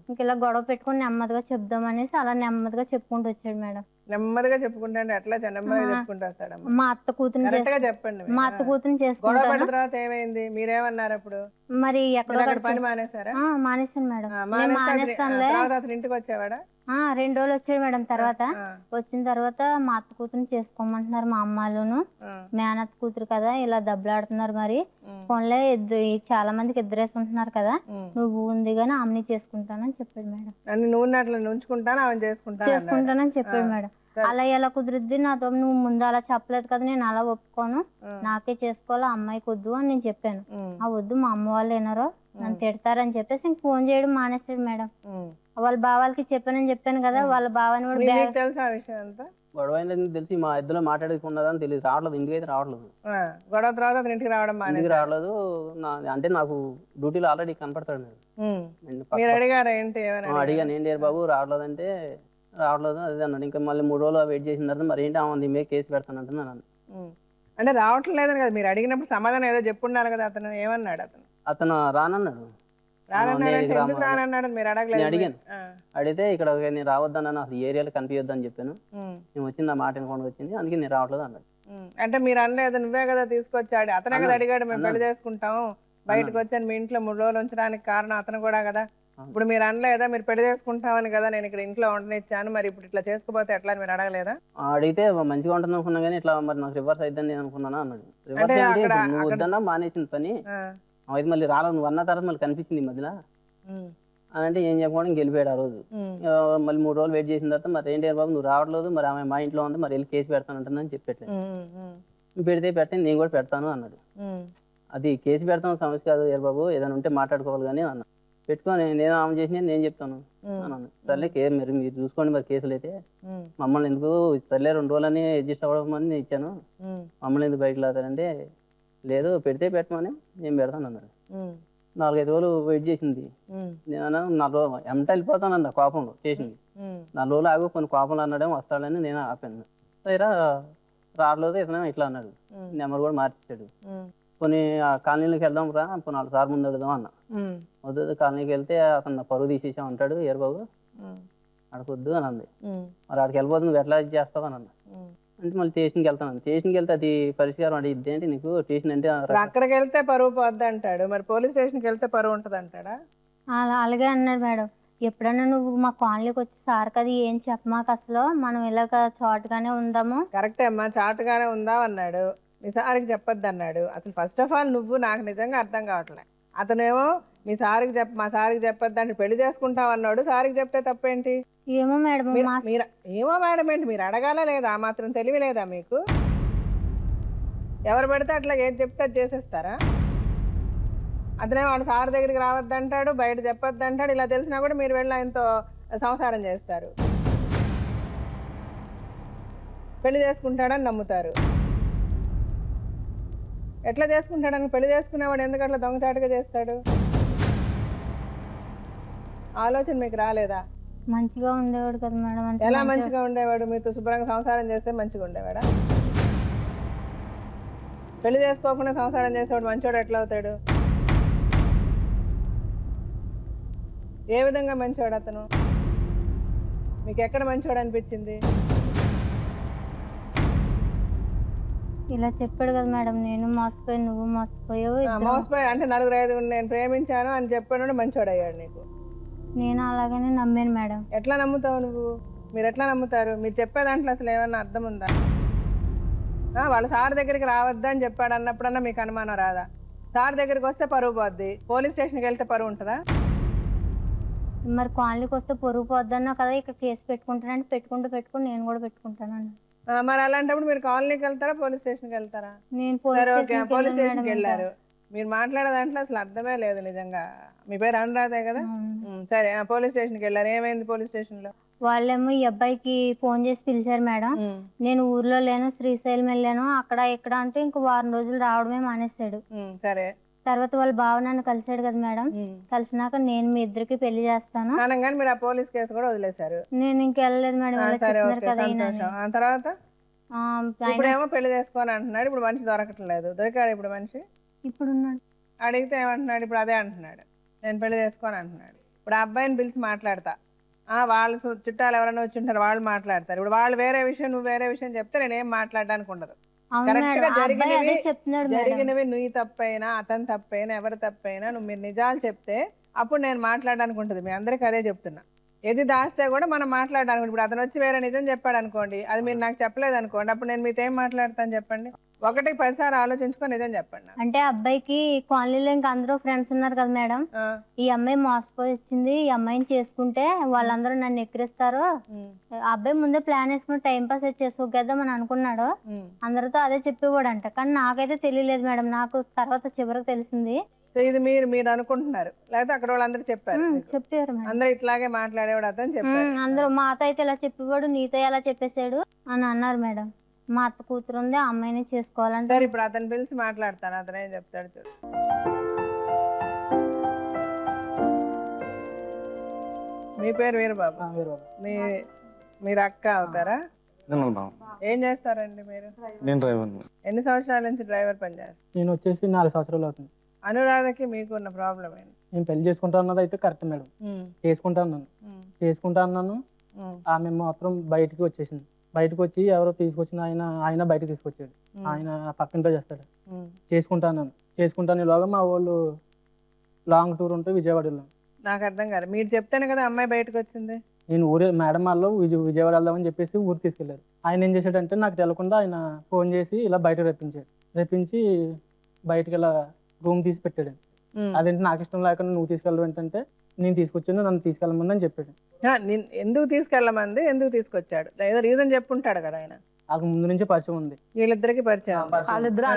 ఇంక ఇలా గొడవ పెట్టుకుని నెమ్మదిగా చెప్దామనేసి అలా నెమ్మదిగా చెప్పుకుంటూ వచ్చాడు మేడం. నెమ్మదిగా చెప్పుకుంటాను. ఎట్లా నెమ్మదిగా చెప్పుకుంటూ వస్తాడమ్మా? మా అత్త కూతురు కరెక్ట్ గా చెప్పండి. మా అత్త కూతురు గొడవ చేసుకుంటాను. పడిన తర్వాత ఏమైంది? మీరేమన్నారు అప్పుడు? మరి మీరు అక్కడ పని ఎక్కడ మానేశారా? మానేశాను మేడం. నేను మానేస్తే మానేస్తానులే. తర్వాత అతను ఇంటికి వచ్చేవాడా? 2 రోజులు వచ్చాడు మేడం. తర్వాత ఆ, వచ్చిన తర్వాత మా అత్త కూతురుని చేసుకోమంటున్నారు మా అమ్మాయిలును. ఆ, మేనత్త కూతురు కదా, ఇలా దెబ్బలాడుతున్నారు. మరి ఉమ్, ఫోన్లే చాలా మందికి ఇద్దరేసి ఉంటున్నారు కదా, ఉమ్. నువ్వు ఉంది కానీ ఆమెని చేసుకుంటానని చెప్పాడు మేడం. నన్ను నువ్వు అట్లా ఉంచుకుంటాను, ఆమె చేసుకుంటాను అన్నాడు. చేసుకుంటానని చెప్పాడు ఆ, మేడం. సరే. అలా ఎలా కుదిరిద్ది నాతో, నువ్వు ముందు అలా చెప్పలేదు కదా, నేను అలా ఒప్పుకోను, ఆ, నాకే చేసుకోవాలి, ఆ అమ్మాయికి వద్దు అని నేను చెప్పాను. ఉమ్, ఆ వద్దు, మా అమ్మ వాళ్ళు వినరో, నన్ను తిడతారని చెప్పేసి ఇంక ఫోన్ చేయడం మానేసాడు మేడం. ఉమ్. వాళ్ళ బావాలకి చెప్పానని చెప్పాను కదా, వాళ్ళ బావని కూడా నీకు తెలుసా ఆ విషయం అంతా? గొడవ అయిందని తెలిసి మా ఇద్దరు మాట్లాడుకున్నదని తెలియదు. రావట్లేదు, ఇంటికి అయితే రావట్లేదు. ఆ, గొడవ తర్వాత అతను ఇంటికి రావడం ఇంటికి మానేశాడు. రావట్లేదు. అంటే నాకు డ్యూటీలో ఆల్రెడీ కనపడతాడు నేను. ఉమ్. నేను మీరు అడిగారా ఏంటి ఏమని? అడిగాను, ఏం లేరు బాబు రావట్లేదు అంటే రావట్లేదు అదే అన్నాడు. ఇంకా మళ్ళీ 3 రోజులు వెయిట్ చేసిన తర్వాత మరి ఏంటి ఆమె మీద కేసు పెడతానంటే నన్ను. ఉమ్. అంటే రావట్లేదని కదా మీరు అడిగినప్పుడు సమాధానం ఏదో చెప్పుండాలి కదా. అతను ఏమన్నాడు? అతను రానన్నాడు. రానన్నాడు. నేను ఎందుకు రానన్నాడు? మీరు నేను అడగలేదు? అడిగాను. ఆ, అడిగితే ఇక్కడ నేను రావద్దన్నాను, అసలు ఏరియాలో కనిపించొద్దని చెప్పాను. ఉమ్, నేను వచ్చింది నా మాట వినకుండా వచ్చింది, అందుకే నేను రావట్లేదు అన్నాడు. ఉమ్. అంటే మీరు అనలేదు, నువ్వే కదా తీసుకొచ్చాడు, అతనే కదా అన్నాడు. అడిగాడు, మేము పెళ్లి అన్నాడు. చేసుకుంటాం, బయటకు వచ్చాను, మీ ఇంట్లో 3 రోజులు ఉంచడానికి కారణం అతను కూడా కదా. అవును. ఇప్పుడు మీరు అనలేదా మీరు పెళ్లి చేసుకుంటామని కదా నేను ఇక్కడ ఇంట్లో ఉండనిచ్చాను, మరి ఇప్పుడు ఇట్లా చేసుకోపోతే ఎట్లా అని మీరు అడగలేదా? అడిగితే మంచిగా ఉంటుంది అనుకున్నా కానీ ఇట్లా మరి నాకు రివర్స్ అయిద్దని నేను అనుకున్నాను అన్నాడు. రివర్స్ అంటే ఏంటి, అక్కడ- ఇప్పుడు నువ్వు అక్కడ- వద్దన్నా మానేసిన పని ఆ, అయితే మళ్ళీ రాలేదు, నువ్వు అన్న తర్వాత మళ్ళీ కనిపించింది ఈ మధ్యలో ఉమ్, అని అంటే ఏం చెప్పకుండా ఇంక వెళ్ళిపోయాడు ఆ రోజు. ఉమ్, మళ్ళీ 3 రోజులు వెయిట్ చేసిన తర్వాత మరి ఏంటి బాబు నువ్వు రావట్లేదు, మరి ఆమె మా ఇంట్లో ఉంది, మరి వెళ్ళి కేసు పెడతానంటుందని చెప్పట్లేదు. ఉమ్, ఉమ్, పెడితే పెట్టండి, నేను కూడా పెడతాను అన్నాడు. ఉమ్, అది కేసు పెడతాం సమస్య కాదు ఏ బాబు, ఏదైనా ఉంటే మాట్లాడుకోవాలి కానీ అన్నా. పెట్టుకొని నేను ఆమె చేసిన నేను చెప్తాను ఉమ్, అన్నాను. సర్లే మీరు చూసుకోండి మరి కేసులు అయితే, ఉమ్, మమ్మల్ని ఎందుకు సర్లే 2 రోజులని అడ్జస్ట్ అవ్వమని నేను ఇచ్చాను, ఉమ్, మమ్మల్ని ఎందుకు బయటకు లాతారంటే లేదు పెడితే పెట్టమని నేను పెడతాను అన్నాడు. ఉమ్, 4-5 రోజులు వెయిట్ చేసింది. ఉమ్, నేను అన్నాను 4 రోజులు ఎమ్మట వెళ్ళిపోతాను అన్న కోపంలో చేసింది. ఉమ్, 4 రోజులు ఆగు కొన్ని కోపంలో అన్నాడేమో వస్తాడని నేను ఆపాను. సైరా రావట్లేదు ఇతనే ఇట్లా అన్నాడు. ఉమ్, నెంబర్ కూడా మార్చేసాడు. ఉమ్, కొన్ని ఆ కాలనీలోకి వెళ్దాం రా, కొన్ని 4 సార్లు ముందు వెళ్దాం అన్న. ఉమ్, వద్దు కాలనీకి వెళ్తే అతను నా పరువు తీసేసా ఉంటాడు ఏరు బాబు, ఉమ్, అడగొద్దు అని అంది. ఉమ్, మరి ఆడికి వెళ్ళిపోతుంది నువ్వు ఎట్లా చేస్తావు అని అన్న. ఉమ్. అంటే మళ్ళీ స్టేషన్కి వెళ్తాను. స్టేషన్కి వెళ్తే అది పరిష్కారం అడిగిద్ది ఏంటి నీకు, స్టేషన్ అంటే ఇప్పుడు అక్కడికి వెళ్తే పరువు పోద్ది అంటాడు, మరి పోలీస్ స్టేషన్కి వెళ్తే పరువు ఉంటుంది అంటాడా? అలాగే అన్నాడు మేడం. ఎప్పుడన్నా నువ్వు మా కాలనీకి వచ్చి సార్ కదా ఏం చెప్పమాక, అసలు మనం ఇలాగ చాటుగానే ఉందాము. కరెక్టే అమ్మా, చాటుగానే ఉందాం అన్నాడు, మీ సారికి చెప్పొద్దు అన్నాడు. అసలు ఫస్ట్ ఆఫ్ ఆల్ నువ్వు నాకు నిజంగా అర్థం కావట్లే. అతనేమో మీ సారికి మా సారికి చెప్పొద్దు అంటే పెళ్లి చేసుకుంటాం అన్నాడు, సారికి చెప్తే తప్పేంటి? ఏమో మేడం మా మీరు ఏమో మేడం ఏంటి, మీరు అడగాలా లేదా? ఆ మాత్రం తెలివి లేదా మీకు? ఎవరు పడితే అట్లా ఏది చెప్తే అది చేసేస్తారా? అతనేమో వాడు సార్ దగ్గరికి రావద్దంటాడు, బయట చెప్పొద్దు అంటాడు, ఇలా తెలిసినా కూడా మీరు వెళ్ళి ఆయనతో సంసారం చేస్తారు, పెళ్లి చేసుకుంటాడని నమ్ముతారు. ఎట్లా చేసుకుంటాడని? పెళ్లి చేసుకునేవాడు ఎందుకు అట్లా దొంగచాటుగా చేస్తాడు? ఆలోచన మీకు రాలేదా? మంచిగా ఉండేవాడు కదా మేడం. అంటే ఎలా మంచిగా ఉండేవాడు? మీతో శుభ్రంగా సంసారం చేస్తే మంచిగా ఉండేవాడా? పెళ్లి చేసుకోకుండా సంసారం చేసేవాడు మంచోడు ఎట్లా అవుతాడు? ఏ విధంగా మంచోడు అతను? మీకు ఎక్కడ మంచోడు అనిపించింది? ఇలా చెప్పాడు కదా మేడం, నేను మోసపోయి నువ్వు మోసపోయావు, మోసపోయి అంటే 4-5 నేను ప్రేమించాను అని చెప్పాడు, మంచోడు అయ్యాడు నీకు. నేను అలాగనే నమ్మాను మేడం. ఎట్లా నమ్ముతావు నువ్వు? మీరు ఎట్లా నమ్ముతారు? మీరు చెప్పే దాంట్లో అసలు ఏమన్నా అర్థం ఉందా? వాళ్ళ సార్ దగ్గరికి రావద్దని చెప్పాడు అన్నప్పుడన్నా మీకు అనుమానం రాదా? సార్ దగ్గరికి వస్తే పరువు పోద్ది, పోలీస్ స్టేషన్కి వెళ్తే పరువు ఉంటుందా? మరి కాలనీకి వస్తే పొరుగు పోద్దన్నా కదా, ఇక్కడ కేసు పెట్టుకుంటానంటే పెట్టుకుని నేను కూడా పెట్టుకుంటానన్న. మరి అలాంటప్పుడు మీరు కాలనీకి వెళ్తారా పోలీస్ స్టేషన్కి వెళ్తారా? నేను సరే ఓకే, స్టేషన్కి పోలీస్ వెళ్ళాను స్టేషన్కి మేడం వెళ్ళారు. మీరు మాట్లాడే దాంట్లో అసలు అర్థమే లేదు నిజంగా. మీ పేరు అనురాధే కదా? సరే పోలీస్ స్టేషన్కి వెళ్ళారు, ఏమైంది పోలీస్ స్టేషన్లో? వాళ్ళేమో ఈ అబ్బాయికి ఫోన్ చేసి పిలిచారు మేడం. నేను ఊర్లో లేను, శ్రీశైలం వెళ్ళాను, అక్కడ ఇక్కడ అంటే ఇంక వారం రోజులు రావడమే మానేశాడు. సరే తర్వాత వాళ్ళ బావ నన్ను కలిసాడు కదా మేడం. కలిసినాక నేను మీ ఇద్దరికి పెళ్లి చేస్తాను అనగానే మీరు ఆ పోలీస్ కేసు కూడా వదిలేశారు. నేను ఇంకెళ్ళలేదు మేడం. ఇలా సరే చెప్తున్నారు ఓకే, కదా ఈయన అని. సంతోషం. ఆ తర్వాత ఆయన ఇప్పుడేమో పెళ్లి చేసుకోని అంటున్నాడు. ఇప్పుడు మనిషి దొరకట్లేదు. దొరికాడు ఇప్పుడు మనిషి? ఇప్పుడున్నాడు. అడిగితే ఏమంటున్నాడు? ఇప్పుడు అదే అంటున్నాడు, నేను పెళ్లి చేసుకోని అంటున్నాడు. ఇప్పుడు ఆ అబ్బాయిని పిలిచి మాట్లాడతా, వాళ్ళ చుట్టాలు ఎవరైనా వచ్చి ఉంటారు, వాళ్ళు మాట్లాడతారు. ఇప్పుడు వాళ్ళు వేరే విషయం, నువ్వు వేరే విషయం చెప్తే నేనేం మాట్లాడడానికి ఉండదు. అవును కరెక్ట్ మేడం, గా ఆ అబ్బాయి అదే చెప్తున్నాడు మేడం. జరిగినవి నీ తప్పైనా అతని తప్పైనా ఎవరి తప్పైనా మీరు నిజాలు చెప్తే అప్పుడు నేను మాట్లాడడానికి ఉంటుంది. మీ అందరికి అదే చెప్తున్నా. ఏది దాస్తే కూడా మనం మాట్లాడడానికి. ఇప్పుడు అతను వచ్చి వేరే నిజం చెప్పాడు అనుకోండి, అది మీరు నాకు చెప్పలేదు అనుకోండి, అప్పుడు నేను మీతో ఏం మాట్లాడతాను చెప్పండి? ఒకటికి 10 సార్లు ఆలోచించుకొని నిజం చెప్పండి. అంటే అబ్బాయికి కాలనీలో ఇంకా అందరూ ఫ్రెండ్స్ ఉన్నారు కదా మేడం. ఈ అమ్మాయి మోసపోయి వచ్చింది, ఈ అమ్మాయిని చేసుకుంటే వాళ్ళందరూ నన్ను ఎక్కిరిస్తారు. ఆ అబ్బాయి ముందే ప్లాన్ వేసుకుని టైం పాస్ చేసుకోగేద్దామని అనుకున్నాడు. అందరితో అదే చెప్పేవాడంట, కానీ నాకైతే తెలియలేదు మేడం. నాకు తర్వాత చివరికి తెలిసింది. సో ఇది మీరు అనుకుంటున్నారు, లేకపోతే అక్కడ వాళ్ళందరూ చెప్పారు? చెప్పారు మేడం. అందరూ ఇట్లాగే మాట్లాడేవాడు అతను చెప్పారు. అందరూ మా అత్త అయితే ఇలా చెప్పేవాడు, నీతో ఎలా చెప్పేశాడు అని అన్నారు మేడం. మా అత్త కూతురు ఉంది, ఆ అమ్మాయిని చేసుకోవాలంటే. సరే ఇప్పుడు అతను పిలిచి మాట్లాడతాను, అతను ఏం చెప్తాడు చూడు. మీ పేరు వీరబాబు. మీరు అక్క అవుతారా? ఏం చేస్తారండి మీరు? నేను డ్రైవర్. ఎన్ని సంవత్సరాల నుంచి డ్రైవర్ పని చేస్తారు? నేను వచ్చేసి 4 సంవత్సరాలు అవుతుంది. అనురాధకి మీకు ఉన్న ప్రాబ్లం ఏంటి? నేను పెళ్లి చేసుకుంటా అన్నది అయితే కరెక్ట్ మేడం. చేసుకుంటా అన్నాను. ఆమె మాత్రం బయటికి వచ్చేసింది. బయటకు వచ్చి ఎవరో తీసుకొచ్చిన ఆయన బయటకు తీసుకొచ్చాడు. ఆయన పక్కింట్లో చేస్తాడు. చేసుకుంటాను ఈలోగా మా వాళ్ళు లాంగ్ టూర్ ఉంటే విజయవాడలో. నాకు అర్థం కాదు, మీరు చెప్తేనే కదా అమ్మాయి బయటకు వచ్చింది. నేను మేడం వాళ్ళు విజయవాడ వెళ్దామని చెప్పేసి ఊరు తీసుకెళ్లారు. ఆయన ఏం చేశాడంటే నాకు తెలియకుండా ఆయన ఫోన్ చేసి ఇలా బయట రప్పించి బయటకి ఇలా రూమ్ తీసి పెట్టాడు. అదేంటి నాకు ఇష్టం లేకుండా నువ్వు తీసుకెళ్ళడం ఏంటంటే, నేను తీసుకొచ్చాను, నన్ను తీసుకెళ్ళమని అని చెప్పాడు. ఎందుకు తీసుకెళ్ళమంది, ఎందుకు తీసుకొచ్చాడు? ఏదో రీజన్ చెప్పుంటాడు కదా ఆయన. నాకు ముందు నుంచి పరిచయం ఉంది. వీళ్ళిద్దరికి పరిచయం? వాళ్ళిద్దరు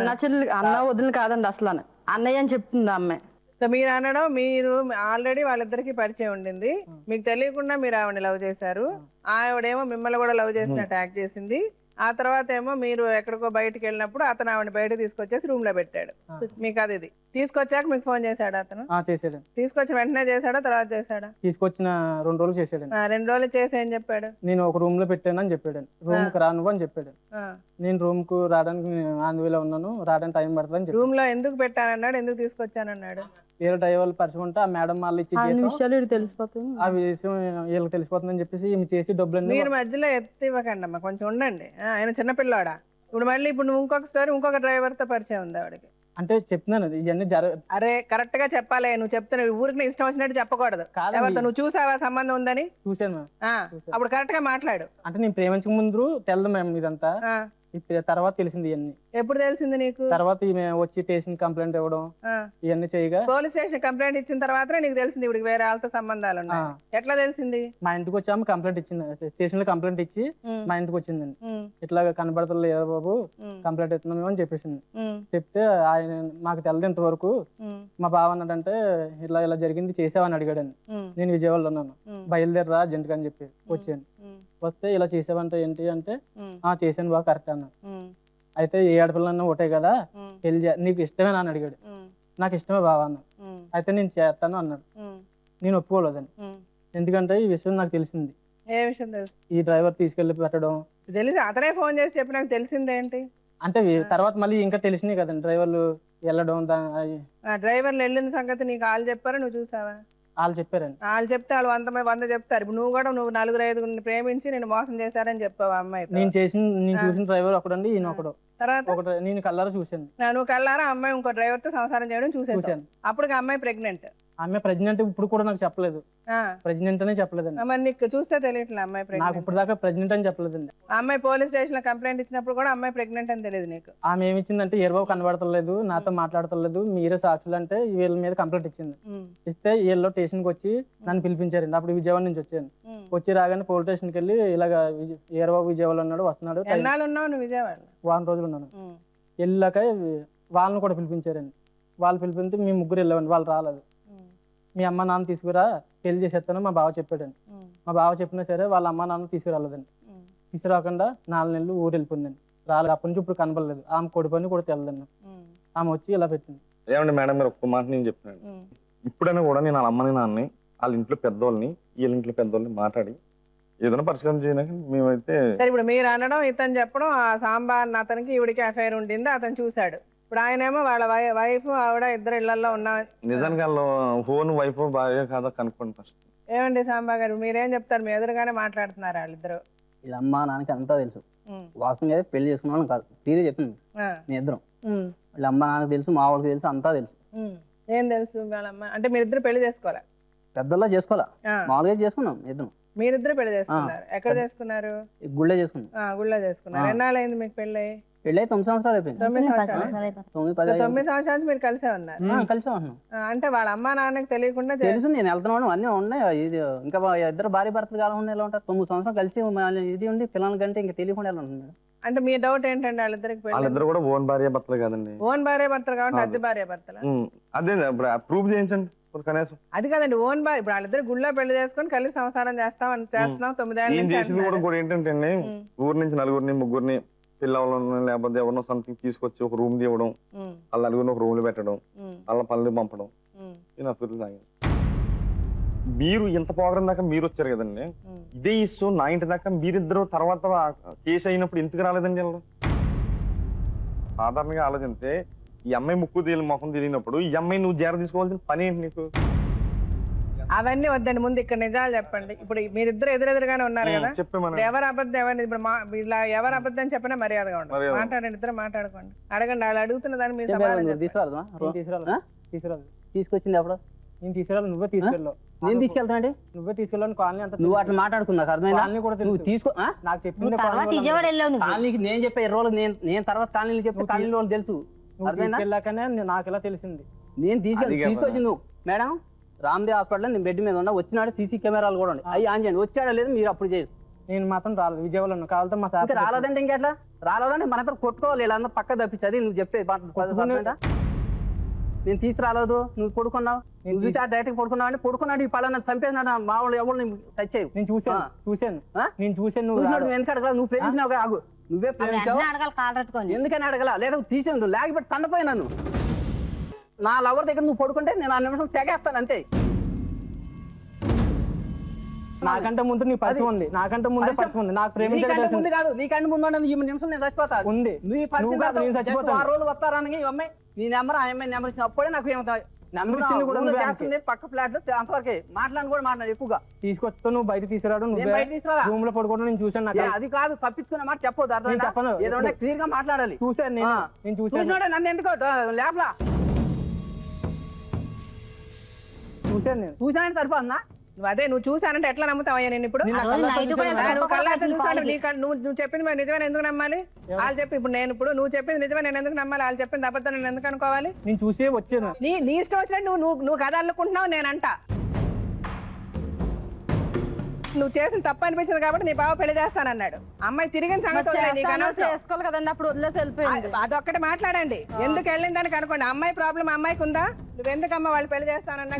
అన్న వదిలి కాదండి అసలు, అన్నయ్య అని చెప్తుంది అమ్మాయి. సో మీరు అనడం, మీరు ఆల్రెడీ వాళ్ళిద్దరికి పరిచయం ఉండింది, మీకు తెలియకుండా మీరు ఆవిడని లవ్ చేశారు. ఆవిడేమో మిమ్మల్ని కూడా లవ్ చేసినట్టు యాక్ట్ చేసింది. ఆ తర్వాత ఏమో మీరు ఎక్కడికో బయటకు వెళ్ళినప్పుడు అతను ఆవిడ బయటకు తీసుకొచ్చేసి రూమ్ లో పెట్టాడు. మీకు అది తీసుకొచ్చాక మీకు ఫోన్ చేశాడు అతను? చేసాడు. తీసుకొచ్చి వెంటనే చేశాడా, తర్వాత చేశాడా? తీసుకొచ్చిన 2 రోజులు చేసాడు. 2 రోజులు చేసి ఏం చెప్పాడు? నేను ఒక రూమ్ లో పెట్టానని చెప్పాడు. రూమ్ కు రాను అని చెప్పాడు. నేను రూమ్ కు రావడానికి ఆంధ్రలో ఉన్నాను, రావడానికి టైం పడుతుంది అని. రూమ్ లో ఎందుకు పెట్టానన్నాడు, ఎందుకు తీసుకొచ్చానన్నాడు? వేరే డ్రైవర్లు పరిచయం ఉంటే ఆ మేడం వాళ్ళు ఇచ్చి విషయాలు తెలిసిపోతుంది, ఆ విషయం వీళ్ళకి తెలిసిపోతుందని చెప్పేసి ఈమె చేసి డబ్బులు మీరు మధ్యలో ఎత్తి ఇవ్వకండి అమ్మా, కొంచెం ఉండండి. ఆయన చిన్నపిల్లాడా? ఇప్పుడు నువ్వు ఇంకొక స్టోరీ, ఇంకొక డ్రైవర్ తో పరిచయం ఉంది ఆవిడకి అంటే చెప్తున్నాను ఇవన్నీ అరే కరెక్ట్ గా చెప్పాలి. నువ్వు చెప్తున్నావు, ఊరికి ఇష్టం వచ్చినట్టు చెప్పకూడదు. ఎవరితో నువ్వు చూసావా సంబంధం ఉందని? చూసాను. అప్పుడు కరెక్ట్ గా మాట్లాడు. అంటే నేను ప్రేమించక ముందు తెలదు మేము ఇదంతా, తర్వాత తెలిసింది ఇవన్నీ. ఎప్పుడు తెలిసింది నీకు? తర్వాత ఈమె వచ్చి స్టేషన్ కంప్లైంట్ ఇవ్వడం ఇవన్నీ చేయగా, పోలీస్ స్టేషన్ కంప్లైంట్ ఇచ్చిన తర్వాత నీకు తెలిసింది ఇప్పుడు వేరే వాళ్ళతో సంబంధాలు ఉన్నాయి. ఎట్లా తెలిసింది? మా ఇంటికి వచ్చాము, కంప్లైంట్ ఇచ్చింది, స్టేషన్ లో కంప్లైంట్ ఇచ్చి మా ఇంటికి వచ్చిందండి. ఇట్లా కనబడతలేదు బాబు, కంప్లైంట్ ఇస్తున్నాం అని చెప్పేసింది. చెప్తే ఆయన మాకు తెలదు ఇంతవరకు. మా బావ అన్నాడంటే ఇలా జరిగింది చేసావని అడిగాడని. నేను విజయవాడలో ఉన్నాను, బయలుదేరరా అర్జెంట్ అని చెప్పి వచ్చాను. వస్తే ఇలా చేసావంటే ఏంటి అంటే, చేశాను బాగా కరెక్ట్ అన్నా. అయితే ఏ ఆడపిల్లన్నా ఒకటే కదా, పెళ్లి నీకు ఇష్టమే అని అడిగాడు. నాకు ఇష్టమే బావా అన్న. అయితే నేను చేస్తాను అన్నాడు. నేను ఒప్పుకోలేదని, ఎందుకంటే ఈ విషయం నాకు తెలిసింది. ఏ విషయం తెలుసు? ఈ డ్రైవర్ తీసుకెళ్లి పెట్టడం తెలిసి అతనే ఫోన్ చేసి చెప్పి నాకు తెలిసిందేంటి అంటే తర్వాత మళ్ళీ ఇంకా తెలిసినాయి కదండి డ్రైవర్లు వెళ్ళడం. డ్రైవర్లు వెళ్ళిన సంగతి నీకు వాళ్ళు చెప్పారా, నువ్వు చూసావా? వాళ్ళు చెప్పారండి. వాళ్ళు చెప్తే వాళ్ళు 100 చెప్తారు. ఇప్పుడు నువ్వు 4-5 ప్రేమించి నేను మోసం చేశారని చెప్పావు అమ్మాయి. నేను చూసిన డ్రైవర్ ఒకడండి, ఈయన ఒకడు. తర్వాత నేను కళ్ళారా చూశాను. నువ్వు కళ్ళారా అమ్మాయి ఇంకో డ్రైవర్ తో సంసారం చేయడం చూసాను. అప్పుడు అమ్మాయి ప్రెగ్నెంట్. ఆమె ప్రెగ్నెంట్ ఇప్పుడు కూడా నాకు చెప్పలేదు. ఆ, ప్రెగ్నెంట్ అనే చెప్పలేదండి. మరి నీకు చూస్తే తెలియట్లే అమ్మాయి నాకు ప్రెగ్నెంట్. ఇప్పుడు దాకా ప్రెగ్నెంట్ అని చెప్పలేదండి. ఆ అమ్మాయి పోలీస్ స్టేషన్ లో కంప్లైంట్ ఇచ్చినప్పుడు కూడా అమ్మాయి ప్రెగ్నెంట్ అని తెలియదు నీకు. ఆమె ఏమి ఇచ్చిందంటే ఏర్బాబు కనబడతలేదు, నాతో మాట్లాడతలేదు, మీరే సాక్షులు అంటే వీళ్ళ మీద కంప్లైంట్ ఇచ్చింది. ఇస్తే వీళ్ళు స్టేషన్కి వచ్చి నన్ను పిలిపించారండి. అప్పుడు విజయవాడ నుంచి వచ్చాను. వచ్చి రాగానే పోలీస్ స్టేషన్కి వెళ్ళి ఇలాగ ఏర్బాబు విజయవాడలో ఉన్నాడు, వస్తున్నాడు. ఎన్నాళ్ళు ఉన్నావు నువ్వు విజయవాడలో? వారం రోజులు ఉన్నాను. వెళ్ళాక వాళ్ళని కూడా పిలిపించారండి. వాళ్ళు పిలిపితే మేము ముగ్గురు వెళ్ళామండి. వాళ్ళు రాలేదు. మీ అమ్మ నాన్న తీసుకురా, పెళ్లి చేసేస్తాను మా బావ చెప్పాడండి. మా బావ చెప్పినా సరే వాళ్ళ అమ్మ నాన్న తీసుకురాలేదండి. తీసుకురాకుండా 4 నెలలు ఊరు వెళ్ళిపోయిందండి. రాలేదు. అప్పటి నుంచి ఇప్పుడు కనపడలేదు. ఆమె కొడి పని కూడా తెలదండి. ఆమె వచ్చి ఇలా పెట్టింది. ఏమండి మేడం గారు ఒక్క మాట నేను చెప్తున్నాను. ఇప్పుడైనా కూడా నేను వాళ్ళ అమ్మని నాన్నని వాళ్ళ ఇంట్లో పెద్దోళ్ళని వీళ్ళ ఇంట్లో పెద్దోళ్ళని మాట్లాడి ఏదైనా పరిష్కారం చేయడానికి మేమైతే. సరే, ఇప్పుడు మీరు అనడం, ఇతను చెప్పడం, ఆ సాంబార్ అతనికి ఈవిడికి అఫైర్ ఉండింది, అతను చూశాడు. ఇప్పుడు ఆయనేమో వాళ్ళ వైఫ్ ఆవిడ ఇద్దరు ఇళ్లలో ఉన్నా. నిజానికి వాళ్ళు ఫోన్ వైఫ్ బాగా కాదా కనుక్కోండి ఫస్ట్. ఏమండి సాంబా గారు, మీరేం చెప్తారు? మీ ఎదురుగానే మాట్లాడుతున్నారు వాళ్ళిద్దరు. వీళ్ళ అమ్మ నాన్నకి అంతా తెలుసు. వాస్తవంగా అయితే పెళ్లి చేసుకున్నాను కాదు, తీరే చెప్పింది. మీ ఇద్దరం వీళ్ళ అమ్మ నాన్నకి తెలుసు, మా వాళ్ళకి తెలుసు, అంతా తెలుసు. ఏం తెలుసు వాళ్ళమ్మ అంటే? మీరిద్దరు పెళ్లి చేసుకోవాలా? పెద్దల్లో చేసుకోవాలా, మామూలుగా చేసుకున్నాం ఇద్దరం. మీరిద్దరు పెళ్లి చేసుకున్నారు? ఎక్కడ చేసుకున్నారు? గుళ్ళే చేసుకున్నాం. గుళ్ళో చేసుకున్నారు. ఎన్నాళ్ళైంది మీకు పెళ్ళి? పెళ్ళి 9 సంవత్సరాలు అయిపోయింది. 9 సంవత్సరాలు. 9 సంవత్సరాల నుంచి మీరు కలిసే ఉన్నారు? కలిసి ఉంటున్నాం. అంటే వాళ్ళ అమ్మ నాన్నకి తెలియకుండా తెలుసు, నేను వెళ్తున్నాను, అన్నీ ఉన్నాయి. ఇది ఇంకా ఇద్దరు భార్య భర్తలు కాలం ఉండి ఎలా ఉంటారు? 9 సంవత్సరాలు కలిసి ఇది ఉండి పిల్లల కంటే ఇంకా తెలియకుండా ఎలా ఉంటుంది? అంటే మీ డౌట్ ఏంటంటే వాళ్ళిద్దరికి వాళ్ళిద్దరు కూడా ఓన్ భార్య భర్తలు కాదండి. ఓన్ భార్య భర్తలు కాబట్టి అద్దె భార్య భర్తలు. అదే ప్రూఫ్ చేయించండి కనీసం. అది కాదండి, ఓన్ భార్య. ఇప్పుడు వాళ్ళిద్దరు గుళ్ళో పెళ్లి చేసుకొని కలిసి సంసారం చేస్తున్నాం 9 ఏళ్ళ నుంచి. చేసింది కూడా ఏంటంటే ఊరు నుంచి 4 3 పిల్లలను లేకపోతే ఎవరినో సంథింగ్ తీసుకొచ్చి ఒక రూమ్ తీయడం, వాళ్ళ 4 ఒక రూమ్ లో పెట్టడం, వాళ్ళ పనులు పంపడం. మీరు ఇంత ప్రోగ్రాం దాకా మీరు వచ్చారు కదండి. ఇదే ఇష్యూ నా ఇంటి దాకా మీరిద్దరు తర్వాత కేసు అయినప్పుడు ఎందుకు రాలేదండి? సాధారణంగా ఆలోచిస్తే ఈ అమ్మాయి ముక్కు తేలి ముఖం తెలియనప్పుడు ఈ అమ్మాయి నువ్వు జాగ్రత్త తీసుకోవాల్సిన పని ఏంటి నీకు? అవన్నీ వద్దండి, ముందు ఇక్కడ నిజాలు చెప్పండి. ఇప్పుడు మీరిద్దరు ఎదురెదురుగానే ఉన్నారు కదా, ఎవరు అబద్ధం ఎవరిని? ఇప్పుడు ఇలా ఎవరు అబద్ధం చెప్పినా మర్యాదగా ఉండదు. మాట్లాడండి, ఇద్దరు మాట్లాడుకోండి. అడగండి, వాళ్ళు అడుగుతున్న దాన్ని మీరు తీసుకొచ్చింది అప్పుడు నేను తీసుకెళ్ళాలి. నువ్వే తీసుకెళ్ళావు. నేను తీసుకెళ్తానండి. నువ్వే తీసుకెళ్ళాను. కాలనీ అంతా నువ్వు అట్లా మాట్లాడుకున్నా అర్థమైందా? నువ్వు తీసుకో, నాకు చెప్పింది కాలనీకి నేను చెప్పే 20 రోజులు నేను తర్వాత కాలనీలు చెప్తే కాలనీ వాళ్ళు తెలుసు. అర్థమైందాకనే నాకు ఎలా తెలిసింది. నేను తీసుకొచ్చింది నువ్వు. మేడం రామ్దేవ్ హాస్పిటల్ నేను బెడ్ మీద ఉన్నా, వచ్చినాడు. సీసీ కెమెరాలు కూడా ఉన్నాయి, అవి ఆన్ చేయండి. వచ్చాడా లేదు మీరు అప్పుడు చేయరు. నేను మాత్రం రాలేదు, విజయవాడలో కావాలంటే మా సార్ రాలేదంటే ఇంకెట్లా రాలేదంటే మన ఇద్దరు కొట్టుకోవాలి. ఇలా అందరూ పక్క తప్పించది నువ్వు చెప్పే. నేను తీసుకురాలేదు, నువ్వు పడుకున్నావు. నువ్వు చూసి డైరెక్ట్ పడుకున్నావు అంటే పడుకున్నాడు. ఈ పలానా చంపేసినాడు మా వాళ్ళు ఎవరు టచ్ చేయవు. నేను చూసాను నేను చూసాను. నువ్వు ఎందుకు అడగల? నువ్వు ప్రేమించినావు ఆగు. నువ్వే ప్రేమించావు. ఎందుకని అడగల? లేదా తీసేయండు లేకపోతే తండపోయినాను. నా లవర్ దగ్గర నువ్వు పడుకుంటే నేను 6 నిమిషం తెగేస్తాను అంతే. నాకంటే ముందు నీ పరిచయం ఉంది, నాకంటే ముందు పరిచయం ఉంది. నాకు ప్రేమించే ముందు కాదు, నీకంటే ముందు ఈ నిమిషం నేను చచ్చిపోతా ఉంది. నువ్వు పరిచయం 6 రోజులు వస్తారని ఈ అమ్మాయి నీ నెంబర్ ఆ అమ్మాయి నెంబర్ ఇచ్చిన అప్పుడే నాకు ఏమవుతాయి. నెంబర్ ఇచ్చింది కూడా చేస్తుంది పక్క ఫ్లాట్ లో అంతవరకే మాట్లాడి కూడా మాట్లాడు. ఎక్కువగా తీసుకొస్తా నువ్వు బయట తీసుకురాడు, నువ్వు బయట తీసుకురా. రూమ్ లో పడుకోవడం నేను చూసాను. అది కాదు తప్పించుకునే మాట చెప్పొద్దు. అర్థం చెప్పను, ఏదో క్లియర్ గా మాట్లాడాలి. చూసాను నేను చూసాను. నన్ను ఎందుకో ల్యాబ్లా చూసాను. నేను చూసానంటే సరిపోతుందా? అదే నువ్వు చూసానంటే ఎట్లా నమ్ముతావయ్యా నేను? ఇప్పుడు నువ్వు చెప్పింది మరి నిజమే ఎందుకు నమ్మాలి? వాళ్ళు చెప్పి ఇప్పుడు నేను ఇప్పుడు నువ్వు చెప్పింది నిజమే నేను ఎందుకు నమ్మాలి? వాళ్ళు చెప్పింది అబద్ధం నేను ఎందుకు అనుకోవాలి? నేను చూసే వచ్చాను. నీ ఇష్టం వచ్చినట్టు నువ్వు కథ అల్లుకుంటున్నావు. నేనంట నువ్వు చేసిన తప్పు అనిపించింది కాబట్టి నీ బావ పెళ్లి చేస్తానన్నాడు. అమ్మాయి తిరిగిన సంగతి చేసుకోవాలి కదండి, అప్పుడు వదిలేసి వెళ్ళిపోయింది. అదొక్కటి మాట్లాడండి. ఎందుకు వెళ్ళిందని కనుకోండి. అమ్మాయి ప్రాబ్లం అమ్మాయికి ఉందా? నువ్వెందుకమ్మా వాళ్ళు పెళ్లి చేస్తానన్నా?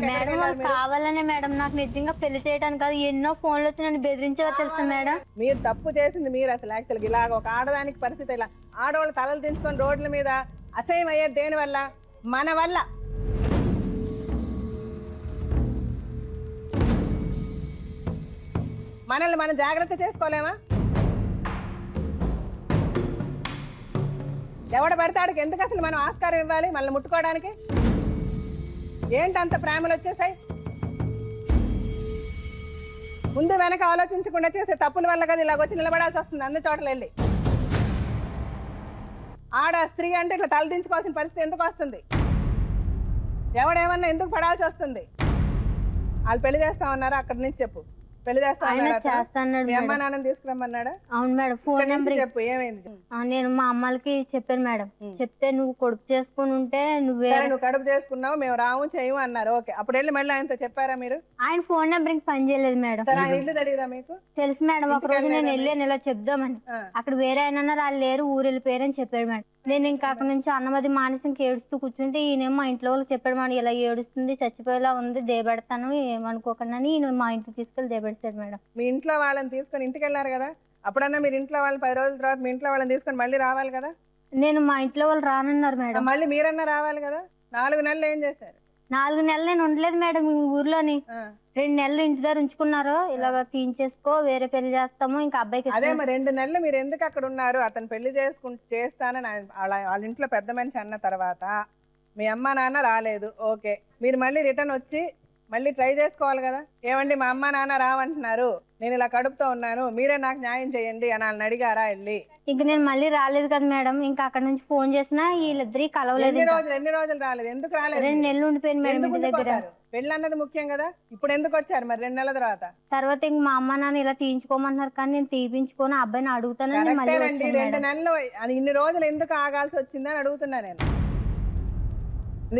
కావాలనే మేడం, నాకు నిజంగా పెళ్లి చేయడానికి కాదు, ఎన్నో ఫోన్లు వచ్చి నన్ను బెదిరించేవా తెలుసా మేడం? మీరు తప్పు చేసింది మీరు. అసలు యాక్చువల్గా ఇలాగ ఒక ఆడదానికి పరిస్థితి ఇలా ఆడవాళ్ళు తలలు దించుకొని రోడ్ల మీద అసహ్యం అయ్యేది దేని వల్ల? మన వల్ల. మనల్ని మనం జాగ్రత్త చేసుకోలేమా? ఎవడ పడతాడికి ఎందుకు అసలు మనం ఆస్కారం ఇవ్వాలి మనల్ని ముట్టుకోవడానికి? ఏంటంత ప్రేమలు వచ్చేసాయి? ముందు వెనక ఆలోచించకుండా చేసే తప్పుల వల్ల కదా ఇలాగ వచ్చి నిలబడాల్సి వస్తుంది అన్ని చోట్ల వెళ్ళి. ఆడ స్త్రీ అంటే ఇట్లా తలదించుకోవాల్సిన పరిస్థితి ఎందుకు వస్తుంది? ఎవడేమన్నా ఎందుకు పడాల్సి వస్తుంది? వాళ్ళు పెళ్లి చేస్తామన్నారా? అక్కడి నుంచి చెప్పు. పెళ్లి ఆయన చేస్తామన్నారా? చేస్తాన్నాడు మీ అమ్మ మేడం. నాన్నని తీసుకురమ్మన్నాడా? అవును మేడం. ఫోన్ ఇక్కడి నుంచి నెంబర్ చెప్పు ఏమైంది. నేను మా అమ్మలకి చెప్పాను మేడం. చెప్తే నువ్వు కొడుకు చేసుకుని ఉంటే నువ్వు సరే, నువ్వు కడుపు చేసుకున్నావు, మేము రాము చేయము అన్నారు. ఓకే, అప్పుడు వెళ్ళి మళ్ళీ ఆయనతో చెప్పారా మీరు? ఆయన ఫోన్ నెంబర్ ఇంక పని చేయలేదు మేడం. సరే, ఆయన ఇల్లు తెలియదా మీకు? తెలుసు మేడం. ఒక రోజు నేను వెళ్ళాను ఇలా చెప్దామని. అక్కడ వేరే ఆయన అన్నారు, వాళ్ళు లేరు, ఊరు వెళ్ళిపోయారని చెప్పాడు మేడం. నేను ఇంకా అక్కడ నుంచి అన్నమది మానేసి ఇంక ఏడుస్తూ కూర్చుంటే ఈయనేమో మా ఇంట్లో వాళ్ళకి చెప్పాడు మేడం, ఇలా ఏడుస్తుంది, చచ్చిపోయేలా ఉంది, దేబెడతాను ఏమనుకోకుండా అని ఈయన మా ఇంటికి తీసుకెళ్ళి దేబెడతాడు మేడం. మీ ఇంట్లో వాళ్ళని తీసుకొని ఇంటికి వెళ్ళారు కదా, అప్పుడన్నా మీరు ఇంట్లో వాళ్ళని 10 రోజుల తర్వాత మీ ఇంట్లో వాళ్ళని తీసుకొని మళ్ళీ రావాలి కదా. నేను మా ఇంట్లో వాళ్ళు రానన్నారు మేడం. మళ్ళీ మీరన్నా రావాలి కదా. 4 నెలలు ఏం చేశారు? 4 నెలలు నేను ఉండలేదు మేడం ఈ ఊర్లోని. 2 నెలలు ఇంటి దగ్గర ఉంచుకున్నారు. ఇలాగ తీయించేసుకో, వేరే పెళ్లి చేస్తాము, ఇంకా అబ్బాయికి అదే మరి 2 నెలలు మీరు ఎందుకు అక్కడ ఉన్నారు? అతను పెళ్లి చేస్తానని వాళ్ళ ఇంట్లో పెద్ద మనిషి అన్న తర్వాత మీ అమ్మ నాన్న రాలేదు. ఓకే, మీరు మళ్ళీ రిటర్న్ వచ్చి మళ్ళీ ట్రై చేసుకోవాలి కదా. ఏమండి మా అమ్మ నాన్న రావంటున్నారు, నేను ఇలా కడుపుతో ఉన్నాను, మీరే నాకు న్యాయం చేయండి అని వాళ్ళని అడిగారా వెళ్ళి? ఇంక నేను మళ్ళీ రాలేదు కదా మేడం. ఇంకా అక్కడ నుంచి ఫోన్ చేసినా వీళ్ళిద్దరి కలవలేదు. ఎన్ని రోజులు రాలేదు? ఎందుకు రాలేదు? 2 నెలలు ఉండిపోయింది మేడం ఇంటి దగ్గర. పెళ్ళి అన్నది ముఖ్యం కదా. ఇప్పుడు ఎందుకు వచ్చారు మరి 2 నెలల తర్వాత? తర్వాత ఇంక మా అమ్మ నాన్న ఇలా తీయించుకోమన్నారు, కానీ నేను తీయించుకొని అబ్బాయిని అడుగుతానని మళ్ళీ వచ్చాను 2 మేడం. నెలలు ఇన్ని రోజులు ఎందుకు ఆగాల్సి వచ్చిందని అడుగుతున్నా నేను.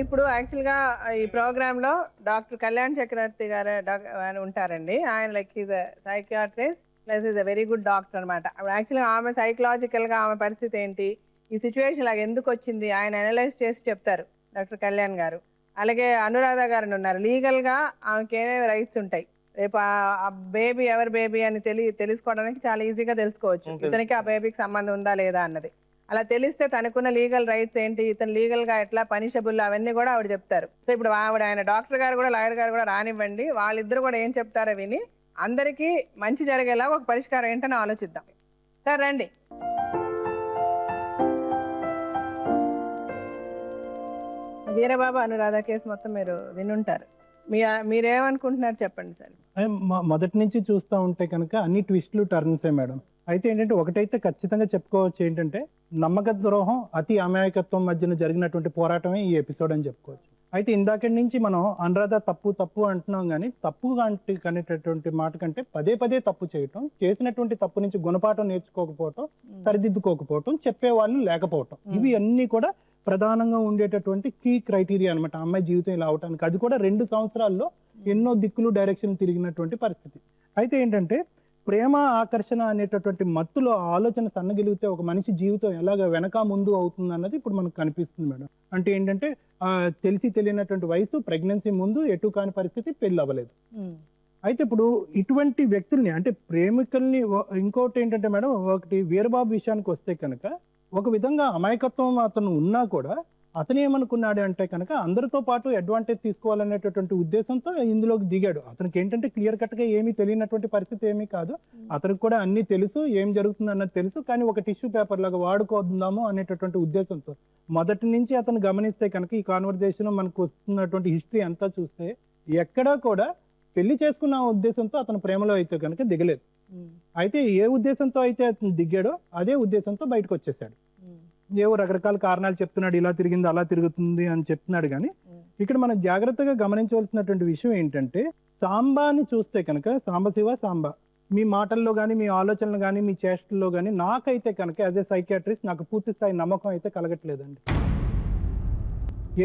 ఇప్పుడు యాక్చువల్గా ఈ ప్రోగ్రామ్ లో డాక్టర్ కళ్యాణ్ చక్రవర్తి గారు ఉంటారండి. ఆయన like is psychiatrist plus is a very good doctor అనమాట. యాక్చువల్గా ఆమె సైకలాజికల్ గా ఆమె పరిస్థితి ఏంటి, ఈ సిచ్యువేషన్ లాగా ఎందుకు వచ్చింది ఆయన అనలైజ్ చేసి చెప్తారు డాక్టర్ కళ్యాణ్ గారు. అలాగే అనురాధ గారు ఉన్నారు. లీగల్ గా ఆమెకి ఏమేమి రైట్స్ ఉంటాయి, రేపు ఆ బేబీ ఎవరి బేబీ అని తెలుసుకోవడానికి చాలా ఈజీగా తెలుసుకోవచ్చు. ఇతనికి ఆ బేబీకి సంబంధం ఉందా లేదా అన్నది. అలా తెలిస్తే తనకున్న లీగల్ రైట్స్ ఏంటి, ఇతను లీగల్ గా ఎట్లా పనిషబుల్, అవన్నీ కూడా ఆవిడ చెప్తారు. సో ఇప్పుడు ఆయన డాక్టర్ గారు కూడా లాయర్ గారు కూడా రానివ్వండి, వాళ్ళిద్దరు కూడా ఏం చెప్తారో విని అందరికీ మంచి జరిగేలా ఒక పరిష్కారం ఏంటని ఆలోచిద్దాం. సార్ రండి. వీరబాబు అనురాధ కేసు మొత్తం మీరు వినుంటారు. మీరేమనుకుంటున్నారు చెప్పండి సార్. మొదటి నుంచి చూస్తూ ఉంటే కనుక అన్ని ట్విస్టులు టర్న్సే మేడం. అయితే ఏంటంటే ఒకటైతే ఖచ్చితంగా చెప్పుకోవచ్చు, ఏంటంటే నమ్మక ద్రోహం అతి అమాయకత్వం మధ్యన జరిగినటువంటి పోరాటమే ఈ ఎపిసోడ్ అని చెప్పుకోవచ్చు. అయితే ఇందాకటి నుంచి మనం అనురాధ తప్పు అంటున్నాం, కానీ తప్పు అనేటటువంటి మాట కంటే పదే తప్పు చేయటం, చేసినటువంటి తప్పు నుంచి గుణపాఠం నేర్చుకోకపోవటం, సరిదిద్దుకోకపోవటం, చెప్పేవాళ్ళు లేకపోవటం, ఇవి అన్నీ కూడా ప్రధానంగా ఉండేటటువంటి కీ క్రైటీరియా అనమాట అమ్మాయి జీవితం ఇలా అవటానికి. అది కూడా 2 సంవత్సరాల్లో ఎన్నో దిక్కులు డైరెక్షన్ తిరిగినటువంటి పరిస్థితి. అయితే ఏంటంటే ప్రేమ ఆకర్షణ అనేటటువంటి మత్తులో ఆలోచన సన్నగిలిగితే ఒక మనిషి జీవితం ఎలాగ వెనక ముందు అవుతుంది అన్నది ఇప్పుడు మనకు కనిపిస్తుంది మేడం. అంటే ఏంటంటే తెలిసి తెలియనటువంటి వయసు, ప్రెగ్నెన్సీ ముందు ఎటు కాని పరిస్థితి, పెళ్ళి అవ్వలేదు. అయితే ఇప్పుడు ఇటువంటి వ్యక్తుల్ని అంటే ప్రేమికుల్ని ఇంకోటి ఏంటంటే మేడం, ఒకటి వీరబాబు విషయానికి వస్తే కనుక ఒక విధంగా అమాయకత్వం అతను ఉన్నా కూడా అతను ఏమనుకున్నాడు అంటే కనుక అందరితో పాటు అడ్వాంటేజ్ తీసుకోవాలనేటటువంటి ఉద్దేశంతో ఇందులోకి దిగాడు. అతనికి ఏంటంటే క్లియర్ కట్గా ఏమీ తెలియనటువంటి పరిస్థితి ఏమీ కాదు, అతనికి కూడా అన్నీ తెలుసు, ఏం జరుగుతుంది అన్నది తెలుసు, కానీ ఒక టిష్యూ పేపర్ లాగా వాడుకోద్దాము అనేటటువంటి ఉద్దేశంతో మొదటి నుంచి అతను గమనిస్తే కనుక ఈ కాన్వర్జేషన్ మనకు వస్తున్నటువంటి హిస్టరీ అంతా చూస్తే ఎక్కడా కూడా పెళ్లి చేసుకున్న ఉద్దేశంతో అతను ప్రేమలో అయితే కనుక దిగలేదు. అయితే ఏ ఉద్దేశంతో అయితే అతను దిగాడో అదే ఉద్దేశంతో బయటకు వచ్చేసాడు. ఏవో రకరకాల కారణాలు చెప్తున్నాడు, ఇలా తిరిగింది అలా తిరుగుతుంది అని చెప్తున్నాడు. కానీ ఇక్కడ మనం జాగ్రత్తగా గమనించవలసినటువంటి విషయం ఏంటంటే సాంబాని చూస్తే కనుక సాంబ మీ మాటల్లో కానీ, మీ ఆలోచనలు కానీ, మీ చేష్టల్లో కానీ నాకైతే కనుక యాజ్ ఏ సైకియాట్రిస్ట్ నాకు పూర్తి స్థాయి నమ్మకం అయితే కలగట్లేదండి.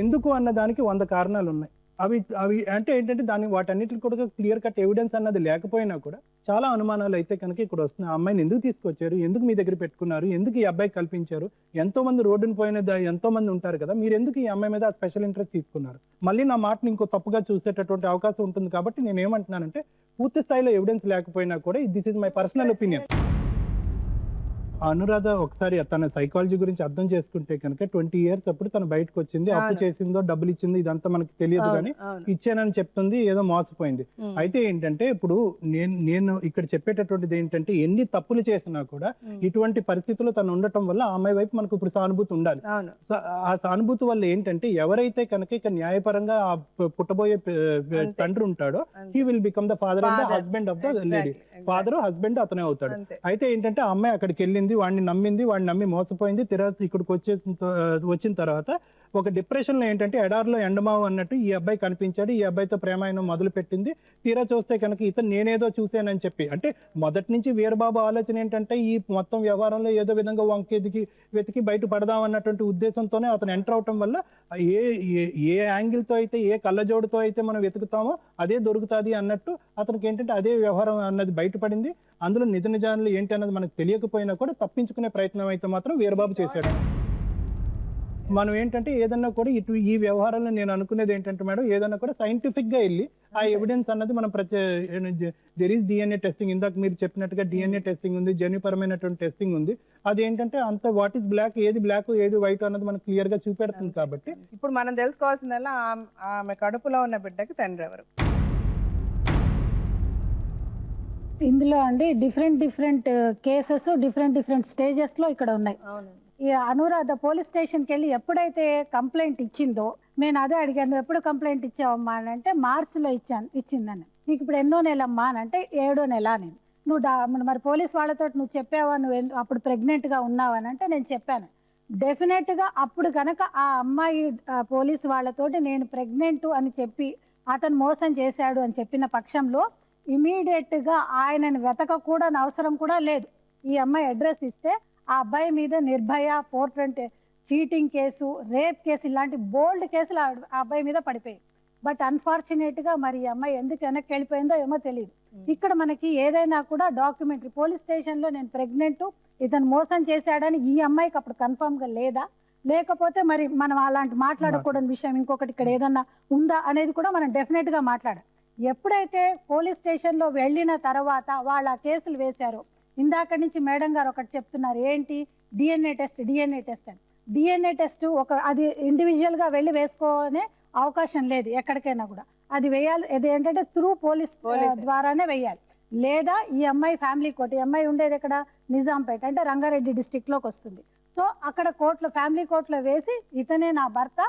ఎందుకు అన్నదానికి 100 కారణాలు ఉన్నాయి. అవి అంటే ఏంటంటే వాటన్నిటికి కూడా క్లియర్ కట్ ఎవిడెన్స్ అన్నది లేకపోయినా కూడా చాలా అనుమానాలు అయితే కనుక ఇక్కడ వస్తున్నాయి. ఆ అమ్మాయిని ఎందుకు తీసుకొచ్చారు, ఎందుకు మీ దగ్గర పెట్టుకున్నారు, ఎందుకు ఈ అబ్బాయికి కల్పించారు, ఎంతో మంది రోడ్డును పోయిన ఎంతో మంది ఉంటారు కదా, మీరు ఎందుకు ఈ అమ్మాయి మీద స్పెషల్ ఇంట్రెస్ట్ తీసుకున్నారు, మళ్ళీ నా మాటని ఇంకో తప్పుగా చూసేటటువంటి అవకాశం ఉంటుంది. కాబట్టి నేను ఏమంటున్నానంటే పూర్తి స్థాయిలో ఎవిడెన్స్ లేకపోయినా కూడా this is my personal opinion. Anuradha ఒకసారి తన సైకాలజీ గురించి అర్థం చేసుకుంటే కనుక 20 years అప్పుడు తను బయటకు వచ్చింది, అప్పు చేసిందో డబ్బులు ఇచ్చిందో ఇదంతా మనకి తెలియదు, కానీ ఇచ్చానని చెప్తుంది, ఏదో మోసపోయింది. అయితే ఏంటంటే ఇప్పుడు నేను ఇక్కడ చెప్పేటటువంటిది ఏంటంటే ఎన్ని తప్పులు చేసినా కూడా ఇటువంటి పరిస్థితుల్లో తను ఉండటం వల్ల ఆ అమ్మాయి వైపు మనకు ఇప్పుడు సానుభూతి ఉండాలి. ఆ సానుభూతి వల్ల ఏంటంటే ఎవరైతే కనుక ఇక న్యాయపరంగా ఆ పుట్టబోయే తండ్రి ఉంటాడో he will become the father and the husband of the lady. Father husband అతనే అవుతాడు. అయితే ఏంటంటే ఆ అమ్మాయి అక్కడికి వెళ్ళింది, మోసపోయింది, వాడిని నమ్మింది, వాడిని నమ్మి మోసపోయింది. తర్వాత ఇక్కడికి వచ్చిన తర్వాత ఒక డిప్రెషన్లో ఏంటంటే ఎడారిలో ఎండమావు అన్నట్టు ఈ అబ్బాయి కనిపించాడు, ఈ అబ్బాయితో ప్రేమాయణం మొదలు పెట్టింది. తీరా చూస్తే కనుక ఇతను నేనేదో చూశానని చెప్పి, అంటే మొదటి నుంచి వీరబాబు ఆలోచన ఏంటంటే ఈ మొత్తం వ్యవహారంలో ఏదో విధంగా వంకెదికి వెతికి బయట పడదాం అన్నటువంటి ఉద్దేశంతోనే అతను ఎంటర్ అవటం వల్ల ఏ యాంగిల్తో అయితే, ఏ కళ్ళజోడుతో అయితే మనం వెతుకుతామో అదే దొరుకుతుంది అన్నట్టు అతనికి ఏంటంటే అదే వ్యవహారం అన్నది బయటపడింది. అందులో నిజ నిజాలు ఏంటి అన్నది మనకు తెలియకపోయినా కూడా తప్పించుకునే ప్రయత్నం అయితే మాత్రం వీరబాబు చేశాడు. మనం ఏంటంటే ఏదన్నా కూడా ఈ వ్యవహారంలో నేను అనుకునేది ఏంటంటే మేడం, ఏదన్నా కూడా సైంటిఫిక్గా వెళ్ళి ఆ ఎవిడెన్స్ అన్నది మనం దెర్ ఈస్ డిఎన్ఏ టెస్టింగ్, ఇందాక మీరు చెప్పినట్టుగా డిఎన్ఏ టెస్టింగ్ ఉంది, జన్యుపరమైనటువంటి టెస్టింగ్ ఉంది. అదేంటంటే అంత వాట్ ఈస్ బ్లాక్, ఏది బ్లాక్ ఏది వైట్ అన్నది మనకు క్లియర్గా చూపెడుతుంది. కాబట్టి ఇప్పుడు మనం తెలుసుకోవాల్సిందల్లా ఆమె కడుపులో ఉన్న బిడ్డకి తండ్రి ఎవరు. ఇందులో అండి డిఫరెంట్ కేసెస్ డిఫరెంట్ స్టేజెస్లో ఇక్కడ ఉన్నాయి. ఈ అనురాధ పోలీస్ స్టేషన్కి వెళ్ళి ఎప్పుడైతే కంప్లైంట్ ఇచ్చిందో నేను అదే అడిగాను, ఎప్పుడు కంప్లైంట్ ఇచ్చావమ్మా అని అంటే మార్చిలో ఇచ్చిందని. నీకు ఇప్పుడు ఎన్నో నెలమ్మా అని అంటే 7వ నెల. నువ్వు మరి పోలీస్ వాళ్ళతో నువ్వు చెప్పావా, నువ్వు అప్పుడు ప్రెగ్నెంట్గా ఉన్నావని అంటే నేను చెప్పాను. డెఫినెట్గా అప్పుడు కనుక ఆ అమ్మాయి పోలీసు వాళ్ళతోటి నేను ప్రెగ్నెంట్ అని చెప్పి అతను మోసం చేశాడు అని చెప్పిన పక్షంలో ఇమీడియట్గా ఆయనను వెతకకూడని అవసరం కూడా లేదు. ఈ అమ్మాయి అడ్రస్ ఇస్తే ఆ అబ్బాయి మీద Nirbhaya, 420 cheating case, rape case ఇలాంటి బోల్డ్ కేసులు ఆ అబ్బాయి మీద పడిపోయాయి. బట్ అన్ఫార్చునేట్గా మరి ఈ అమ్మాయి ఎందుకు వెనక్కి వెళ్ళిపోయిందో ఏమో తెలియదు. ఇక్కడ మనకి ఏదైనా కూడా డాక్యుమెంటరీ పోలీస్ స్టేషన్లో నేను ప్రెగ్నెంట్, ఇతను మోసం చేశాడని ఈ అమ్మాయికి అప్పుడు కన్ఫర్మ్గా లేదా, లేకపోతే మరి మనం అలాంటి మాట్లాడకూడని విషయం ఇంకొకటి ఇక్కడ ఏదన్నా ఉందా అనేది కూడా మనం డెఫినెట్గా మాట్లాడాలి. ఎప్పుడైతే పోలీస్ స్టేషన్లో వెళ్ళిన తర్వాత వాళ్ళు ఆ కేసులు వేశారో, ఇందాక నుంచి మేడం గారు ఒకటి చెప్తున్నారు, ఏంటి డిఎన్ఏ టెస్ట్ అని. డిఎన్ఏ టెస్ట్ అది ఇండివిజువల్గా వెళ్ళి వేసుకోనే అవకాశం లేదు ఎక్కడికైనా కూడా. అది వేయాలి, అది ఏంటంటే త్రూ పోలీస్ ద్వారానే వేయాలి. లేదా ఈ అమ్మాయి ఫ్యామిలీ కోర్టు, ఈ అమ్మాయి ఉండేది ఇక్కడ నిజాంపేట అంటే రంగారెడ్డి డిస్టిక్లోకి వస్తుంది. సో అక్కడ కోర్టులో, ఫ్యామిలీ కోర్టులో వేసి ఇతనే నా భర్త,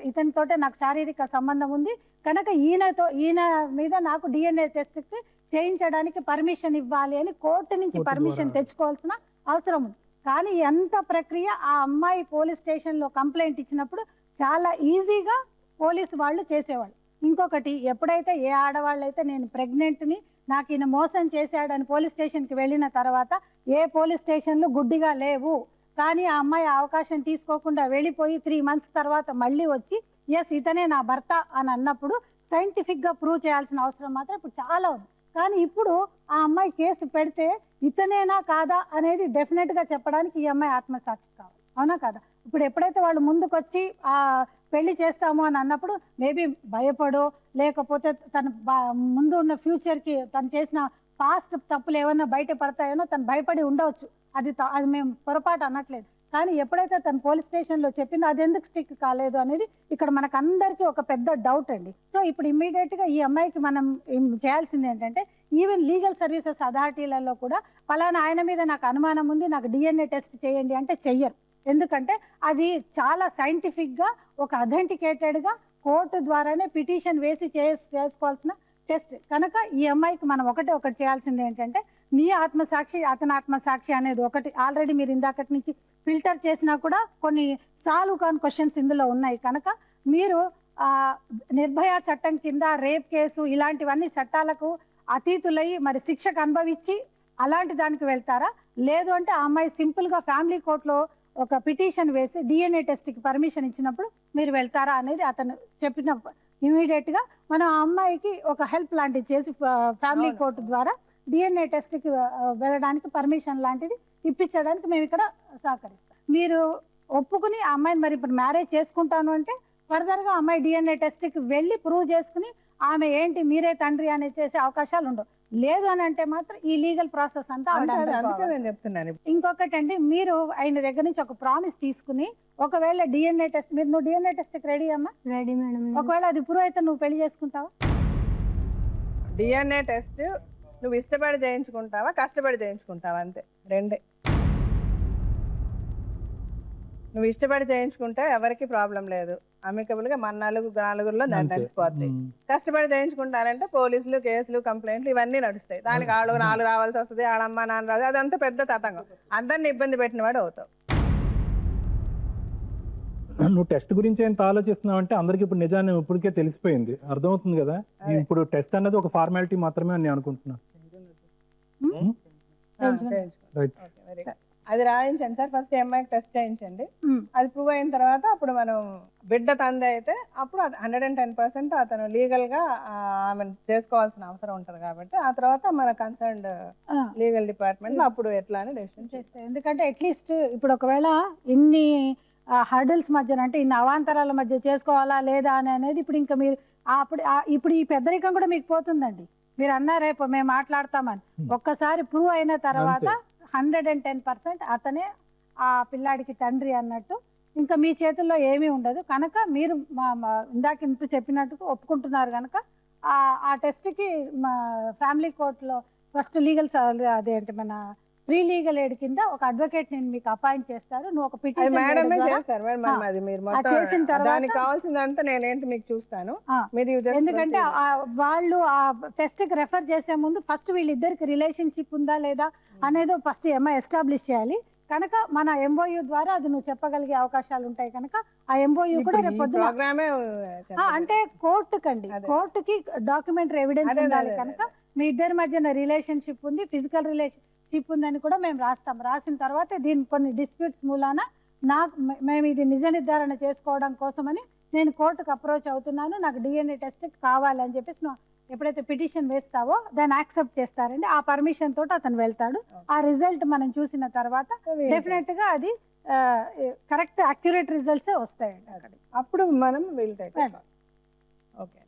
ఇతనితోటే నాకు శారీరక సంబంధం ఉంది కనుక ఈయన మీద నాకు డిఎన్ఏ టెస్ట్కి చేయించడానికి పర్మిషన్ ఇవ్వాలి అని కోర్టు నుంచి పర్మిషన్ తెచ్చుకోవాల్సిన అవసరం ఉంది. కానీ ఎంత ప్రక్రియ ఆ అమ్మాయి పోలీస్ స్టేషన్లో కంప్లైంట్ ఇచ్చినప్పుడు చాలా ఈజీగా పోలీసు వాళ్ళు చేసేవాళ్ళు. ఇంకొకటి, ఎప్పుడైతే ఏ ఆడవాళ్ళు అయితే నేను ప్రెగ్నెంట్ని, నాకు ఈయన మోసం చేశాడని పోలీస్ స్టేషన్కి వెళ్ళిన తర్వాత ఏ పోలీస్ స్టేషన్లు గుడ్డిగా లేవు. కానీ ఆ అమ్మాయి అవకాశం తీసుకోకుండా వెళ్ళిపోయి 3 months తర్వాత మళ్ళీ వచ్చి ఎస్ ఇతనే నా భర్త అని అన్నప్పుడు సైంటిఫిక్గా ప్రూవ్ చేయాల్సిన అవసరం మాత్రం ఇప్పుడు చాలా ఉంది. కానీ ఇప్పుడు ఆ అమ్మాయి కేసు పెడితే ఇతనేనా కాదా అనేది డెఫినెట్గా చెప్పడానికి ఈ అమ్మాయి ఆత్మసాక్షి కావాలి, అవునా కదా. ఇప్పుడు ఎప్పుడైతే వాళ్ళు ముందుకు వచ్చి పెళ్లి చేస్తాము అని అన్నప్పుడు మేబీ భయపడో, లేకపోతే తన ముందు ఉన్న ఫ్యూచర్కి తను చేసిన పాస్ట్ తప్పులు ఏమన్నా బయట పడతాయనో తను భయపడి ఉండవచ్చు. అది మేము పొరపాటు అనట్లేదు. కానీ ఎప్పుడైతే తను పోలీస్ స్టేషన్లో చెప్పిందో అది ఎందుకు స్టిక్ కాలేదు అనేది ఇక్కడ మనకు అందరికీ ఒక పెద్ద డౌట్ అండి. సో ఇప్పుడు ఇమ్మీడియట్గా ఈ అమ్మాయికి మనం చేయాల్సింది ఏంటంటే, ఈవెన్ లీగల్ సర్వీసెస్ అథారిటీలలో కూడా పలానా ఆయన మీద నాకు అనుమానం ఉంది, నాకు డిఎన్ఏ టెస్ట్ చేయండి అంటే చెయ్యరు. ఎందుకంటే అది చాలా సైంటిఫిక్గా ఒక అథెంటికేటెడ్గా కోర్టు ద్వారానే పిటిషన్ వేసి చేసుకోవాల్సిన టెస్ట్ కనుక ఈ అమ్మాయికి మనం ఒకటి చేయాల్సింది ఏంటంటే, నీ ఆత్మసాక్షి అతని ఆత్మసాక్షి అనేది ఒకటి ఆల్రెడీ మీరు ఇందాకటి నుంచి ఫిల్టర్ చేసినా కూడా కొన్ని సాల్వ్ కాని క్వశ్చన్స్ ఇందులో ఉన్నాయి కనుక మీరు నిర్భయ చట్టం కింద రేప్ కేసు ఇలాంటివన్నీ చట్టాలకు అతీతులై మరి శిక్షకు అనుభవించి అలాంటి దానికి వెళ్తారా, లేదు అంటే ఆ అమ్మాయి సింపుల్గా ఫ్యామిలీ కోర్టులో ఒక పిటిషన్ వేసి డిఎన్ఏ టెస్ట్కి పర్మిషన్ ఇచ్చినప్పుడు మీరు వెళ్తారా అనేది అతను చెప్పిన ఇమీడియట్గా మనం ఆ అమ్మాయికి ఒక హెల్ప్ లాంటిది చేసి ఫ్యామిలీ కోర్టు ద్వారా డిఎన్ఏ టెస్ట్కి వెళ్ళడానికి పర్మిషన్ లాంటిది ఇప్పించడానికి మేము ఇక్కడ సహకరిస్తాం. మీరు ఒప్పుకుని ఆ అమ్మాయిని మరి ఇప్పుడు మ్యారేజ్ చేసుకుంటాను అంటే ఫర్దర్గా అమ్మాయి డిఎన్ఏ టెస్ట్కి వెళ్ళి ప్రూవ్ చేసుకుని ఆమె ఏంటి మీరే తండ్రి అనేది చేసే అవకాశాలు ఉండవు. లేదు అని అంటే మాత్రం ఈ లీగల్ ప్రాసెస్ అంతా చెప్తున్నాను. ఇంకొకటి అండి, మీరు ఆయన దగ్గర నుంచి ఒక ప్రామిస్ తీసుకుని ఒకవేళ డిఎన్ఏ టెస్ట్ నువ్వు డిఎన్ఏ టెస్ట్కి రెడీ అమ్మా? Ready madam. ఒకవేళ అది ప్రూవ్ అయితే నువ్వు పెళ్లి చేసుకుంటావా? డిఎన్ఏ టెస్ట్ నువ్వు ఇష్టపడి చేయించుకుంటావా, కష్టపడి చేయించుకుంటావా? అంతే, రెండే. నువ్వు ఇష్టపడి చేయించుకుంటే ఎవరికి ప్రాబ్లం లేదు, అమికబుల్ గా మన నలుగురిలో అంతే. నడిచిపోతాయి. ఉమ్. కష్టపడి చేయించుకుంటారంటే పోలీసులు, కేసులు, కంప్లైంట్లు ఇవన్నీ నడుస్తాయి. దానికి నాలుగు రావాల్సి వస్తుంది, ఆడమ్మ నాన్న రాదు, అదంతా పెద్ద తతంగం. అందరిని ఇబ్బంది పెట్టిన వాడు అవుతావు. నువ్వు టెస్ట్ గురించి ఎంత ఆలోచిస్తున్నావు అంటే అందరికి ఇప్పుడు నిజాన్ని ఇప్పటికే తెలిసిపోయింది, అర్థమవుతుంది కదా. ఇప్పుడు టెస్ట్ అన్నది ఒక ఫార్మాలిటీ మాత్రమే అని నేను అనుకుంటున్నా. రైట్. Okay, very good. అది రాయించండి సార్, ఫస్ట్ అమ్మాయికి టెస్ట్ చేయించండి. ఉమ్. అది ప్రూవ్ అయిన తర్వాత అప్పుడు మనం బిడ్డ తంది అయితే అప్పుడు 110% అతను లీగల్ గా ఆమె చేసుకోవాల్సిన అవసరం ఉంటది. కాబట్టి ఆ తర్వాత మన కన్సర్న్డ్ లీగల్ డిపార్ట్మెంట్ లో అప్పుడు ఎట్లా అని డెసిషన్ చేస్తాయి. ఎందుకంటే అట్లీస్ట్ ఇప్పుడు ఒకవేళ ఇన్ని హర్డిల్స్ మధ్యన అంటే ఇన్ని అవాంతరాల మధ్య చేసుకోవాలా లేదా అనేది ఇప్పుడు ఇంకా మీరు ఇప్పుడు ఈ పెద్దరికం కూడా మీకు పోతుందండి. మీరు అన్నారే మేము మాట్లాడతామని, ఒక్కసారి ప్రూవ్ అయిన తర్వాత 110% అతనే ఆ పిల్లాడికి తండ్రి అన్నట్టు ఇంకా మీ చేతుల్లో ఏమీ ఉండదు. కనుక మీరు ఇందాక ఇంత చెప్పినట్టుగా ఒప్పుకుంటున్నారు కనుక ఆ టెస్ట్కి మా ఫ్యామిలీ కోర్టులో ఫస్ట్ లీగల్ అదేంటి మన ప్రీ లీగల్ ఎయిడ్ కింద ఒక అడ్వకేట్ నేను మీకు అపాయింట్ చేస్తారు. నువ్వు ఒక పిటిషన్ మేడమే చేస్తారు మేడం. అది మీరు మొత్తం చేసిన తర్వాత దానికి కావాల్సిందంతా నేనేంటి మీకు చూస్తాను. మీరు ఎందుకంటే వాళ్ళు ఆ టెస్ట్ కి రెఫర్ చేసే ముందు ఫస్ట్ వీళ్ళిద్దరికి రిలేషన్షిప్ ఉందా లేదా అనేది ఫస్ట్ ఎంఐ ఎస్టాబ్లిష్ చేయాలి. కనుక మన ఎంఓయూ ద్వారా అది నువ్వు చెప్పగలిగే అవకాశాలు ఉంటాయి. కనుక ఆ ఎంఓయూ కూడా రేపు పొద్దున అంటే కోర్టుకి డాక్యుమెంటరీ ఎవిడెన్స్ ఉండాలి. కనుక మీ ఇద్దరి మధ్యన రిలేషన్షిప్ ఉంది, ఫిజికల్ రిలేషన్షిప్ ఉందని కూడా మేము రాస్తాం. రాసిన తర్వాత దీని కొన్ని డిస్ప్యూట్స్ మూలాన మేము ఇది నిజ నిర్ధారణ చేసుకోవడం కోసమని నేను కోర్టుకు అప్రోచ్ అవుతున్నాను, నాకు డిఎన్ఏ టెస్ట్ కావాలని చెప్పేసి ఎప్పుడైతే పిటిషన్ వేస్తావో దాన్ని యాక్సెప్ట్ చేస్తారండి. ఆ పర్మిషన్ తోటి అతను వెళ్తాడు. ఆ రిజల్ట్ మనం చూసిన తర్వాత డెఫినెట్ గా అది కరెక్ట్ అక్యురేట్ రిజల్ట్సే వస్తాయండి అక్కడ. అప్పుడు మనం ఓకే.